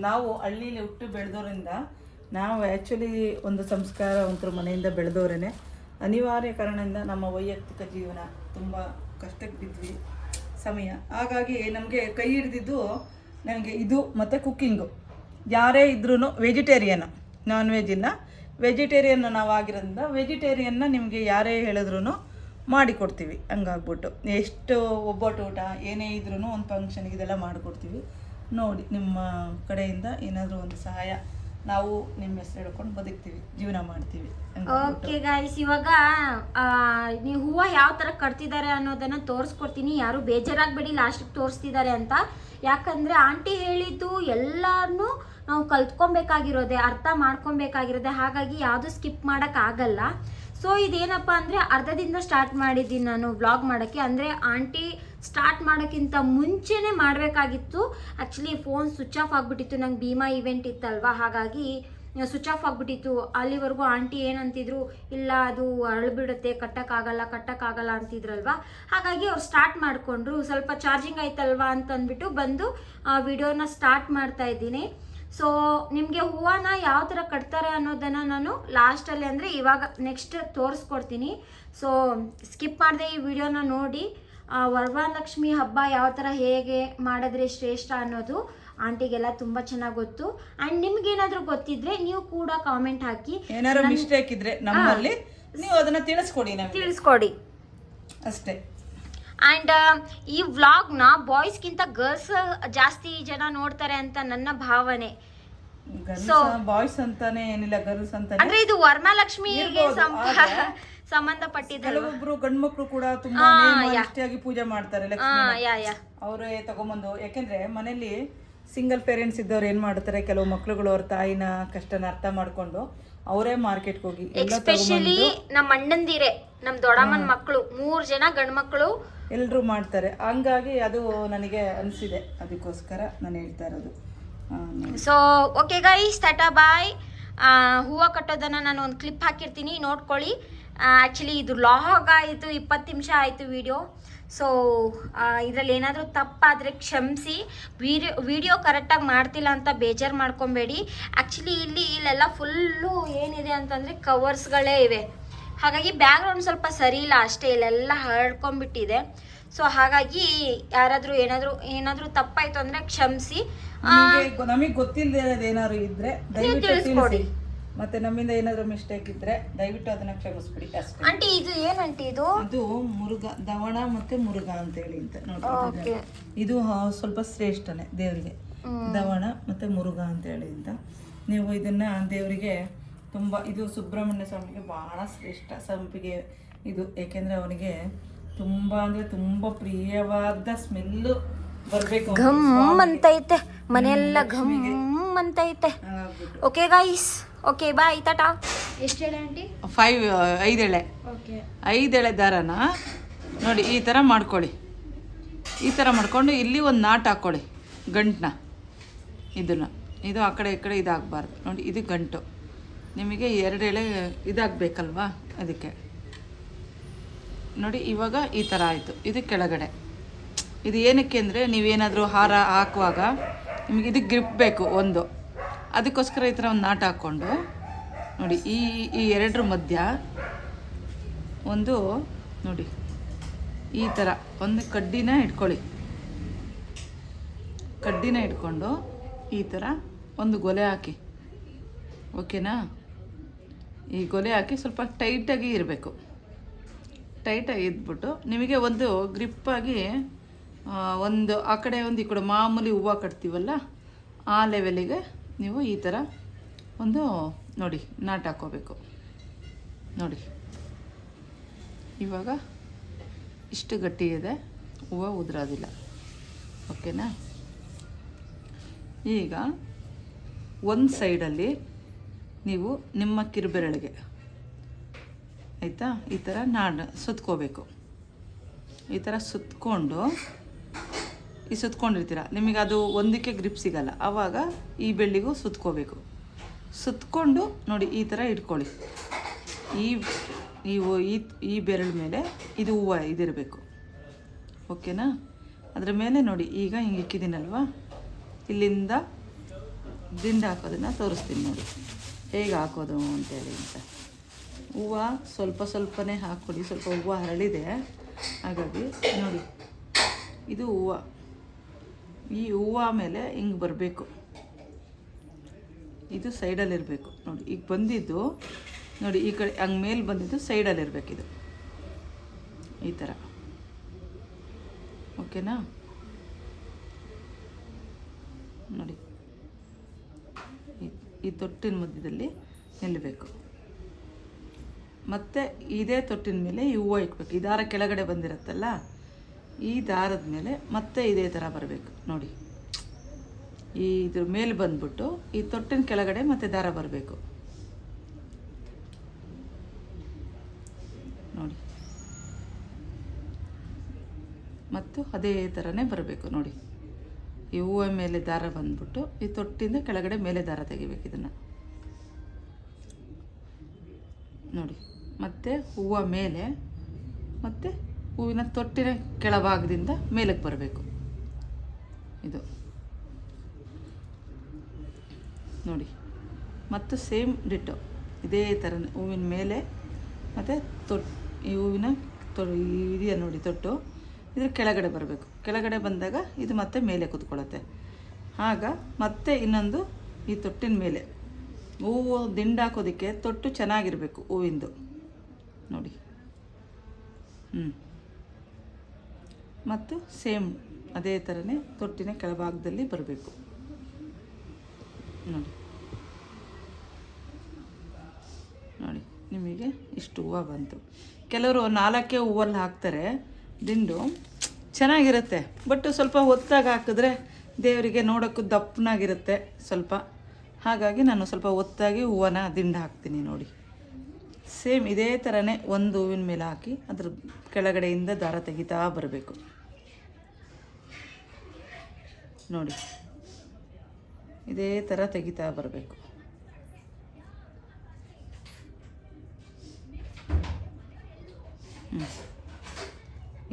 ನಾವು ಹಳ್ಳಿಲಿ ಹುಟ್ಟು ಬೆಳೆದೋರಿಂದ, ನಾವು ಆ್ಯಕ್ಚುಲಿ ಒಂದು ಸಂಸ್ಕಾರವಂತರ ಮನೆಯಿಂದ ಬೆಳೆದವರೇನೆ. ಅನಿವಾರ್ಯ ಕಾರಣದಿಂದ ನಮ್ಮ ವೈಯಕ್ತಿಕ ಜೀವನ ತುಂಬ ಕಷ್ಟಕ್ಕೆ ಬಿದ್ವಿ ಸಮಯ. ಹಾಗಾಗಿ ನಮಗೆ ಕೈ ಹಿಡಿದಿದ್ದು ನನಗೆ ಇದು ಮತ್ತು ಕುಕ್ಕಿಂಗು. ಯಾರೇ ಇದ್ರೂ ವೆಜಿಟೇರಿಯನ್, ನಾನ್ ವೆಜ್ ಇಲ್ಲ, ವೆಜಿಟೇರಿಯನ್ ನಾವಾಗಿರೋದ್ರಿಂದ ವೆಜಿಟೇರಿಯನ್ನ ನಿಮಗೆ ಯಾರೇ ಹೇಳಿದ್ರು ಮಾಡಿಕೊಡ್ತೀವಿ. ಹಂಗಾಗ್ಬಿಟ್ಟು ಎಷ್ಟು ಒಬ್ಬಟ್ಟು ಊಟ ಏನೇ ಇದ್ರೂ ಒಂದು ಫಂಕ್ಷನ್ಗೆ ಇದೆಲ್ಲ ಮಾಡಿಕೊಡ್ತೀವಿ. ನೋಡಿ, ನಿಮ್ಮ ಕಡೆಯಿಂದ ಏನಾದರೂ ಒಂದು ಸಹಾಯ, ನಾವು ನಿಮ್ಮ ಹೆಸರು ಹೇಳ್ಕೊಂಡು ಬದುಕ್ತೀವಿ, ಜೀವನ ಮಾಡ್ತೀವಿ. ಓಕೆ ಗೈಸ್, ಇವಾಗ ನೀವು ಹೂವು ಯಾವ ಥರ ಕಟ್ತಿದ್ದಾರೆ ಅನ್ನೋದನ್ನು ತೋರಿಸ್ಕೊಡ್ತೀನಿ. ಯಾರು ಬೇಜಾರಾಗಬೇಡಿ ಲಾಸ್ಟಿಗೆ ತೋರಿಸ್ತಿದ್ದಾರೆ ಅಂತ. ಯಾಕಂದರೆ ಆಂಟಿ ಹೇಳಿದ್ದು ಎಲ್ಲಾನು ನಾವು ಕಲ್ತ್ಕೊಬೇಕಾಗಿರೋದೆ, ಅರ್ಥ ಮಾಡ್ಕೊಬೇಕಾಗಿರೋದೆ. ಹಾಗಾಗಿ ಯಾವುದು ಸ್ಕಿಪ್ ಮಾಡೋಕ್ಕಾಗಲ್ಲ. ಸೊ ಇದೇನಪ್ಪ ಅಂದರೆ ಅರ್ಧದಿಂದ ಸ್ಟಾರ್ಟ್ ಮಾಡಿದ್ದೀನಿ ನಾನು ವ್ಲಾಗ್ ಮಾಡೋಕ್ಕೆ. ಅಂದರೆ ಆಂಟಿ ಸ್ಟಾರ್ಟ್ ಮಾಡೋಕ್ಕಿಂತ ಮುಂಚೆನೇ ಮಾಡಬೇಕಾಗಿತ್ತು. ಆ್ಯಕ್ಚುಲಿ ಫೋನ್ ಸ್ವಿಚ್ ಆಫ್ ಆಗಿಬಿಟ್ಟಿತ್ತು, ನಂಗೆ ಭೀಮಾ ಇವೆಂಟ್ ಇತ್ತಲ್ವ, ಹಾಗಾಗಿ ಸ್ವಿಚ್ ಆಫ್ ಆಗಿಬಿಟ್ಟಿತ್ತು. ಅಲ್ಲಿವರೆಗೂ ಆಂಟಿ ಏನಂತಿದ್ರು, ಇಲ್ಲ ಅದು ಅರಳ್ಬಿಡುತ್ತೆ, ಕಟ್ಟಕ್ಕಾಗಲ್ಲ ಅಂತಿದ್ರಲ್ವ. ಹಾಗಾಗಿ ಅವ್ರು ಸ್ಟಾರ್ಟ್ ಮಾಡಿಕೊಂಡ್ರು. ಸ್ವಲ್ಪ ಚಾರ್ಜಿಂಗ್ ಆಯ್ತಲ್ವಾ ಅಂತಂದ್ಬಿಟ್ಟು ಬಂದು ವಿಡಿಯೋನ ಸ್ಟಾರ್ಟ್ ಮಾಡ್ತಾ ಇದ್ದೀನಿ. ಸೊ ನಿಮಗೆ ಹೂವನ್ನ ಯಾವ ಥರ ಕಟ್ತಾರೆ ಅನ್ನೋದನ್ನು ನಾನು ಲಾಸ್ಟಲ್ಲಿ, ಅಂದರೆ ಇವಾಗ ನೆಕ್ಸ್ಟ್ ತೋರಿಸ್ಕೊಡ್ತೀನಿ. ಸೊ ಸ್ಕಿಪ್ ಮಾಡದೆ ಈ ವಿಡಿಯೋನ ನೋಡಿ. ವರಮಹಾಲಕ್ಷ್ಮಿ ಹಬ್ಬ ಯಾವ ಥರ ಹೇಗೆ ಮಾಡಿದ್ರೆ ಶ್ರೇಷ್ಠ ಅನ್ನೋದು ಆಂಟಿಗೆಲ್ಲ ತುಂಬ ಚೆನ್ನಾಗಿ ಗೊತ್ತು. ಆ್ಯಂಡ್ ನಿಮ್ಗೇನಾದರೂ ಗೊತ್ತಿದ್ರೆ ನೀವು ಕೂಡ ಕಾಮೆಂಟ್ ಹಾಕಿ. ಏನಾದ್ರು ಮಿಸ್ಟೇಕ್ ಇದ್ರೆ ನಮ್ಮಲ್ಲಿ ನೀವು ಅದನ್ನು ತಿಳಿಸ್ಕೊಡಿ ಅಷ್ಟೇ. ಆ್ಯಂಡ್ ಈ ವ್ಲಾಗ್ನ ಬಾಯ್ಸ್ಗಿಂತ ಗರ್ಲ್ಸ್ ಜಾಸ್ತಿ ಜನ ನೋಡ್ತಾರೆ ಅಂತ ನನ್ನ ಭಾವನೆ. ಸೊ ಬಾಯ್ಸ್ ಅಂತಾನೆ ಏನಿಲ್ಲ, ಗರ್ಲ್ಸ್ ಅಂತಾನೆ. ಅಂದ್ರೆ ಇದು ವರಮಹಾಲಕ್ಷ್ಮಿಗೆ ಸಂಬಂಧಪಟ್ಟಿದ್ದ. ಕೆಲವೊಬ್ರು ಗಂಡ್ಮಕ್ಳು ಕೂಡ ತುಂಬಾ ನಿಷ್ಠೆಯಾಗಿ ಪೂಜೆ ಮಾಡ್ತಾರೆ ಲಕ್ಷ್ಮಿ. ಅವರೇ ತಗೊಂಬಂದು, ಯಾಕೆಂದ್ರೆ ಮನೇಲಿ ಸಿಂಗಲ್ ಪೇರೆಂಟ್ಸ್ ಇದ್ದವ್ರು ಏನು ಮಾಡ್ತಾರೆ, ಕೆಲವು ಮಕ್ಳುಗಳು ಅವ್ರ ತಾಯಿನ ಕಷ್ಟನ ಅರ್ಥ ಮಾಡಿಕೊಂಡು ಅವರೇ ಮಾರ್ಕೆಟ್ಗೆ ಹೋಗಿ ಎಸ್ಪೆಷಲಿ ನಮ್ಮ ಅಣ್ಣಂದಿರೆ, ನಮ್ಮ ದೊಡ್ಡಮ್ಮನ ಮಕ್ಕಳು 3 ಜನ ಗಂಡು ಮಕ್ಕಳು ಎಲ್ಲರೂ ಮಾಡ್ತಾರೆ. ಹಂಗಾಗಿ ಅದು ನನಗೆ ಅನಿಸಿದೆ, ಅದಕ್ಕೋಸ್ಕರ ನಾನು ಹೇಳ್ತಾ ಇರೋದು. ಸೊ ಓಕೆ ಗೈಸ್, ಟಾಟಾ ಬಾಯ್. ಹೂವು ಕಟ್ಟೋದನ್ನು ನಾನು ಒಂದು ಕ್ಲಿಪ್ ಹಾಕಿರ್ತೀನಿ, ನೋಡ್ಕೊಳ್ಳಿ. ಆ್ಯಕ್ಚುಲಿ ಇದು ಲಾಗ್ ಆಯಿತು, 20 ನಿಮಿಷ ಆಯಿತು ವಿಡಿಯೋ. ಸೊ ಇದರಲ್ಲಿ ಏನಾದರೂ ತಪ್ಪಾದರೆ ಕ್ಷಮಿಸಿ. ವಿಡಿಯೋ ಕರೆಕ್ಟಾಗಿ ಮಾಡ್ತಿಲ್ಲ ಅಂತ ಬೇಜಾರು ಮಾಡ್ಕೊಬೇಡಿ. ಆ್ಯಕ್ಚುಲಿ ಇಲ್ಲೆಲ್ಲ ಫುಲ್ಲು ಏನಿದೆ ಅಂತಂದರೆ ಕವರ್ಸ್ಗಳೇ ಇವೆ, ಹಾಗಾಗಿ ಬ್ಯಾಕ್ಗ್ರೌಂಡ್ ಸ್ವಲ್ಪ ಸರಿ ಇಲ್ಲ ಅಷ್ಟೇ, ಇಲ್ಲೆಲ್ಲ ಹರಡ್ಕೊಂಡ್ಬಿಟ್ಟಿದೆ. ಸೊ ಹಾಗಾಗಿ ಯಾರಾದರೂ ಏನಾದರೂ ತಪ್ಪಾಯಿತು ಅಂದರೆ ಕ್ಷಮಿಸಿ. ನಮಗೆ ಗೊತ್ತಿಲ್ಲದೆ ಏನಾದ್ರು ಇದ್ರೆ ದಯವಿಟ್ಟು ತಿಳಿಸಿ, ಮತ್ತೆ ನಮ್ಮಿಂದ ಏನಾದ್ರು ಮಿಸ್ಟೇಕ್ ಇದ್ರೆ ದಯವಿಟ್ಟು ಅದನ್ನ ಕ್ಷಮಿಸ್ಬಿಡಿ ಅಷ್ಟೇ. ಆಂಟಿ ಇದು ಏನಂಟಿ ಇದು? ಅದು ಮುರುಘ, ದವಣ ಮತ್ತೆ ಮುರುಘ ಅಂತ ಹೇಳಿ ಅಂತ ನೋಡಿ. ಇದು ಸ್ವಲ್ಪ ಶ್ರೇಷ್ಠನೇ ದೇವರಿಗೆ, ದವಣ ಮತ್ತೆ ಮುರುಘ ಅಂತ ಹೇಳಿ ಅಂತ. ನೀವು ಇದನ್ನ ದೇವರಿಗೆ ತುಂಬಾ, ಇದು ಸುಬ್ರಹ್ಮಣ್ಯ ಸ್ವಾಮಿಗೆ ಬಹಳ ಶ್ರೇಷ್ಠ ಸಂಪಿಗೆ ಇದು. ಏಕೆಂದ್ರೆ ಅವನಿಗೆ ತುಂಬಾ ಅಂದ್ರೆ ತುಂಬಾ ಪ್ರಿಯವಾದ ಸ್ಮೆಲ್ಲು ಬರ್ಬೇಕು, ಘಮ್ ಅಂತೈತೆ ಮನೆಯೆಲ್ಲ, ಘಮ್ ಅಂತೈತೆ. ಓಕೆ ಗೈಸ್, ಓಕೆ ಬಾಯ್, ಟಾಟಾ. ಎಷ್ಟು ಎಳೆ ಆಂಟಿ? 5 ಎಳೆ. ಓಕೆ, 5 ಎಳೆ ದಾರನ ನೋಡಿ ಈ ಥರ ಮಾಡ್ಕೊಳ್ಳಿ. ಈ ಥರ ಮಾಡ್ಕೊಂಡು ಇಲ್ಲಿ ಒಂದು ನಾಟ್ ಹಾಕ್ಕೊಳ್ಳಿ, ಗಂಟನ್ನ. ಇದು ಆ ಕಡೆ ಈ ಕಡೆ ಇದಾಗಬಾರ್ದು ನೋಡಿ, ಇದು ಗಂಟು. ನಿಮಗೆ 2 ಎಳೆ ಇದಾಗಬೇಕಲ್ವಾ, ಅದಕ್ಕೆ ನೋಡಿ. ಇವಾಗ ಈ ಥರ ಆಯಿತು. ಇದು ಕೆಳಗಡೆ. ಇದು ಏನಕ್ಕೆ ಅಂದರೆ ನೀವೇನಾದರೂ ಹಾರ ಹಾಕುವಾಗ ನಿಮಗೆ ಇದು ಗ್ರಿಪ್ ಬೇಕು ಒಂದು, ಅದಕ್ಕೋಸ್ಕರ ಈ ಥರ ಒಂದು ನಾಟ್ ಹಾಕ್ಕೊಂಡು ನೋಡಿ, ಈ 2 ಮಧ್ಯ ಒಂದು ನೋಡಿ ಈ ಥರ ಒಂದು ಕಡ್ಡಿನ ಇಟ್ಕೊಳ್ಳಿ. ಕಡ್ಡಿನ ಇಟ್ಕೊಂಡು ಈ ಥರ ಒಂದು ಗೊಲೆ ಹಾಕಿ, ಓಕೆನಾ? ಈ ಗೊಲೆ ಹಾಕಿ ಸ್ವಲ್ಪ ಟೈಟಾಗಿ ಇರಬೇಕು. ಟೈಟಾಗಿ ಇದ್ಬಿಟ್ಟು ನಿಮಗೆ ಒಂದು ಗ್ರಿಪ್ಪಾಗಿ ಒಂದು ಆ ಕಡೆ ಒಂದು ಈ ಕಡೆ ಮಾಮೂಲಿ ಹೂವು ಕಟ್ತೀವಲ್ಲ ಆ ಲೆವೆಲಿಗೆ ನೀವು ಈ ಥರ ಒಂದು ನೋಡಿ ನಾಟ್ ಹಾಕ್ಕೋಬೇಕು ನೋಡಿ. ಇವಾಗ ಇಷ್ಟು ಗಟ್ಟಿ ಇದೆ, ಹೂವು ಉದುರೋದಿಲ್ಲ, ಓಕೆನಾ? ಈಗ ಒಂದು ಸೈಡಲ್ಲಿ ನೀವು ನಿಮ್ಮ ಕಿರುಬೆರಳಿಗೆ ಆಯಿತಾ ಈ ಥರ ಸುತ್ಕೋಬೇಕು. ಈ ಥರ ಸುತ್ಕೊಂಡು ಸುತ್ಕೊಂಡಿರ್ತೀರ, ನಿಮಗೆ ಅದು ಒಂದಕ್ಕೆ ಗ್ರಿಪ್ ಸಿಗಲ್ಲ, ಆವಾಗ ಈ ಬೆಳ್ಳಿಗೂ ಸುತ್ಕೋಬೇಕು. ಸುತ್ಕೊಂಡು ನೋಡಿ ಈ ಥರ ಇಟ್ಕೊಳ್ಳಿ. ಈ ಬೆರಳ ಮೇಲೆ ಇದು ಹೂವು ಇದಿರಬೇಕು, ಓಕೆನಾ? ಅದ್ರ ಮೇಲೆ ನೋಡಿ ಈಗ ಹಿಂಗೆ ಇಕ್ಕಿದ್ದೀನಲ್ವ, ಇಲ್ಲಿಂದ ದಿಂಡ ಹಾಕೋದನ್ನು ತೋರಿಸ್ತೀನಿ ನೋಡಿ ಹೇಗೆ ಹಾಕೋದು ಅಂತೇಳಿ ಅಂತ. ಹೂವು ಸ್ವಲ್ಪನೇ ಹಾಕ್ಕೊಡಿ, ಸ್ವಲ್ಪ ಹೂವು ಹರಳಿದೆ, ಹಾಗಾಗಿ ನೋಡಿ ಇದು ಹೂವು. ಈ ಹೂವು ಮೇಲೆ ಹಿಂಗೆ ಬರಬೇಕು, ಇದು ಸೈಡಲ್ಲಿರಬೇಕು ನೋಡಿ. ಈಗ ಬಂದಿದ್ದು ನೋಡಿ ಈ ಕಡೆ ಹಂಗೆ ಮೇಲೆ ಬಂದಿದ್ದು ಸೈಡಲ್ಲಿರಬೇಕಿದು ಈ ಥರ, ಓಕೆನಾ? ನೋಡಿ ಈ ತೊಟ್ಟಿನ ಮಧ್ಯದಲ್ಲಿ ನಿಲ್ಲಬೇಕು. ಮತ್ತು ಇದೇ ತೊಟ್ಟಿನ ಮೇಲೆ ಈ ಹೂವು ಇಕ್ಬೇಕು. ಈ ದಾರ ಕೆಳಗಡೆ ಬಂದಿರುತ್ತಲ್ಲ, ಈ ದಾರದ ಮೇಲೆ ಮತ್ತೆ ಇದೇ ಥರ ಬರಬೇಕು ನೋಡಿ. ಇದ್ರ ಮೇಲೆ ಬಂದ್ಬಿಟ್ಟು ಈ ತೊಟ್ಟಿನ ಕೆಳಗಡೆ ಮತ್ತೆ ದಾರ ಬರಬೇಕು ನೋಡಿ. ಮತ್ತು ಅದೇ ಥರನೇ ಬರಬೇಕು ನೋಡಿ. ಈ ಹೂವು ಮೇಲೆ ದಾರ ಬಂದ್ಬಿಟ್ಟು ಈ ತೊಟ್ಟಿಂದ ಕೆಳಗಡೆ ಮೇಲೆ ದಾರ ತೆಗಿಬೇಕು ಇದನ್ನು ನೋಡಿ. ಮತ್ತು ಹೂವು ಮೇಲೆ ಮತ್ತು ಹೂವಿನ ತೊಟ್ಟಿನ ಕೆಳಭಾಗದಿಂದ ಮೇಲಕ್ಕೆ ಬರಬೇಕು ಇದು ನೋಡಿ. ಮತ್ತು ಸೇಮ್ ಡಿಟ್ಟೋ ಇದೇ ಥರ ಹೂವಿನ ಮೇಲೆ ಮತ್ತು ಈ ಹೂವಿನ ಇದೆಯಾ ನೋಡಿ ತೊಟ್ಟು, ಇದ್ರ ಕೆಳಗಡೆ ಬರಬೇಕು. ಕೆಳಗಡೆ ಬಂದಾಗ ಇದು ಮತ್ತೆ ಮೇಲೆ ಕೂತ್ಕೊಳ್ಳುತ್ತೆ. ಆಗ ಮತ್ತೆ ಇನ್ನೊಂದು ಈ ತೊಟ್ಟಿನ ಮೇಲೆ ಹೂವು ದಿಂಡು ಹಾಕೋದಕ್ಕೆ ತೊಟ್ಟು ಚೆನ್ನಾಗಿರಬೇಕು ಹೂವಿಂದು ನೋಡಿ. ಮತ್ತು ಸೇಮ್ ಅದೇ ಥರನೇ ತೊಟ್ಟಿನ ಕೆಳಭಾಗದಲ್ಲಿ ಬರಬೇಕು ನೋಡಿ. ನೋಡಿ ನಿಮಗೆ ಇಷ್ಟು ಹೂವು ಬಂತು. ಕೆಲವರು 4 ಹೂವಲ್ಲಿ ಹಾಕ್ತಾರೆ ದಿಂಡು, ಚೆನ್ನಾಗಿರುತ್ತೆ. ಬಟ್ ಸ್ವಲ್ಪ ಹೊತ್ತಾಗಿ ಹಾಕಿದ್ರೆ ದೇವರಿಗೆ ನೋಡೋಕ್ಕೂ ದಪ್ಪನಾಗಿರುತ್ತೆ ಸ್ವಲ್ಪ. ಹಾಗಾಗಿ ನಾನು ಸ್ವಲ್ಪ ಒತ್ತಾಗಿ ಹೂವನ ದಿಂಡು ಹಾಕ್ತೀನಿ ನೋಡಿ. ಸೇಮ್ ಇದೇ ಥರನೇ ಒಂದು ಹೂವಿನ ಮೇಲೆ ಹಾಕಿ ಅದ್ರ ಕೆಳಗಡೆಯಿಂದ ದಾರ ತೆಗಿತಾ ಬರಬೇಕು ನೋಡಿ. ಇದೇ ಥರ ತೆಗಿತಾ ಬರಬೇಕು.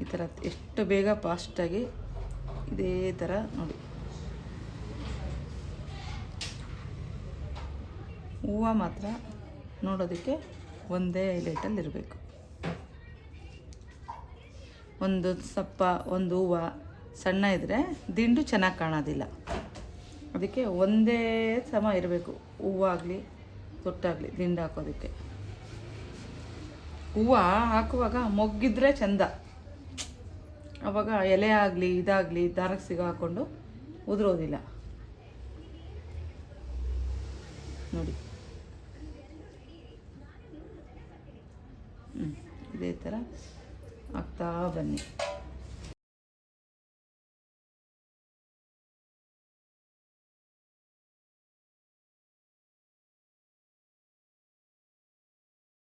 ಈ ಥರ ಎಷ್ಟು ಬೇಗ ಫಾಸ್ಟಾಗಿ ಇದೇ ಥರ ನೋಡಿ. ಹೂವು ಮಾತ್ರ ನೋಡೋದಕ್ಕೆ ಒಂದೇ ಹೈಲೈಟಲ್ಲಿ ಇರಬೇಕು. ಒಂದು ಸಪ್ಪ ಒಂದು ಹೂವು ಸಣ್ಣ ಇದ್ದರೆ ದಿಂಡು ಚೆನ್ನಾಗಿ ಕಾಣೋದಿಲ್ಲ. ಅದಕ್ಕೆ ಒಂದೇ ಸಮ ಇರಬೇಕು, ಹೂವಾಗಲಿ ತೊಟ್ಟಾಗಲಿ ದಿಂಡು ಹಾಕೋದಕ್ಕೆ. ಹೂವು ಹಾಕುವಾಗ ಮೊಗ್ಗಿದ್ರೆ ಚೆಂದ, ಆವಾಗ ಎಲೆ ಆಗಲಿ ಇದಾಗಲಿ ದಾರಕ್ಕೆ ಸಿಗಾಕೊಂಡು ಉದುರೋದಿಲ್ಲ ನೋಡಿ. ಇದೇ ಥರ ಹಾಕ್ತಾ ಬನ್ನಿ.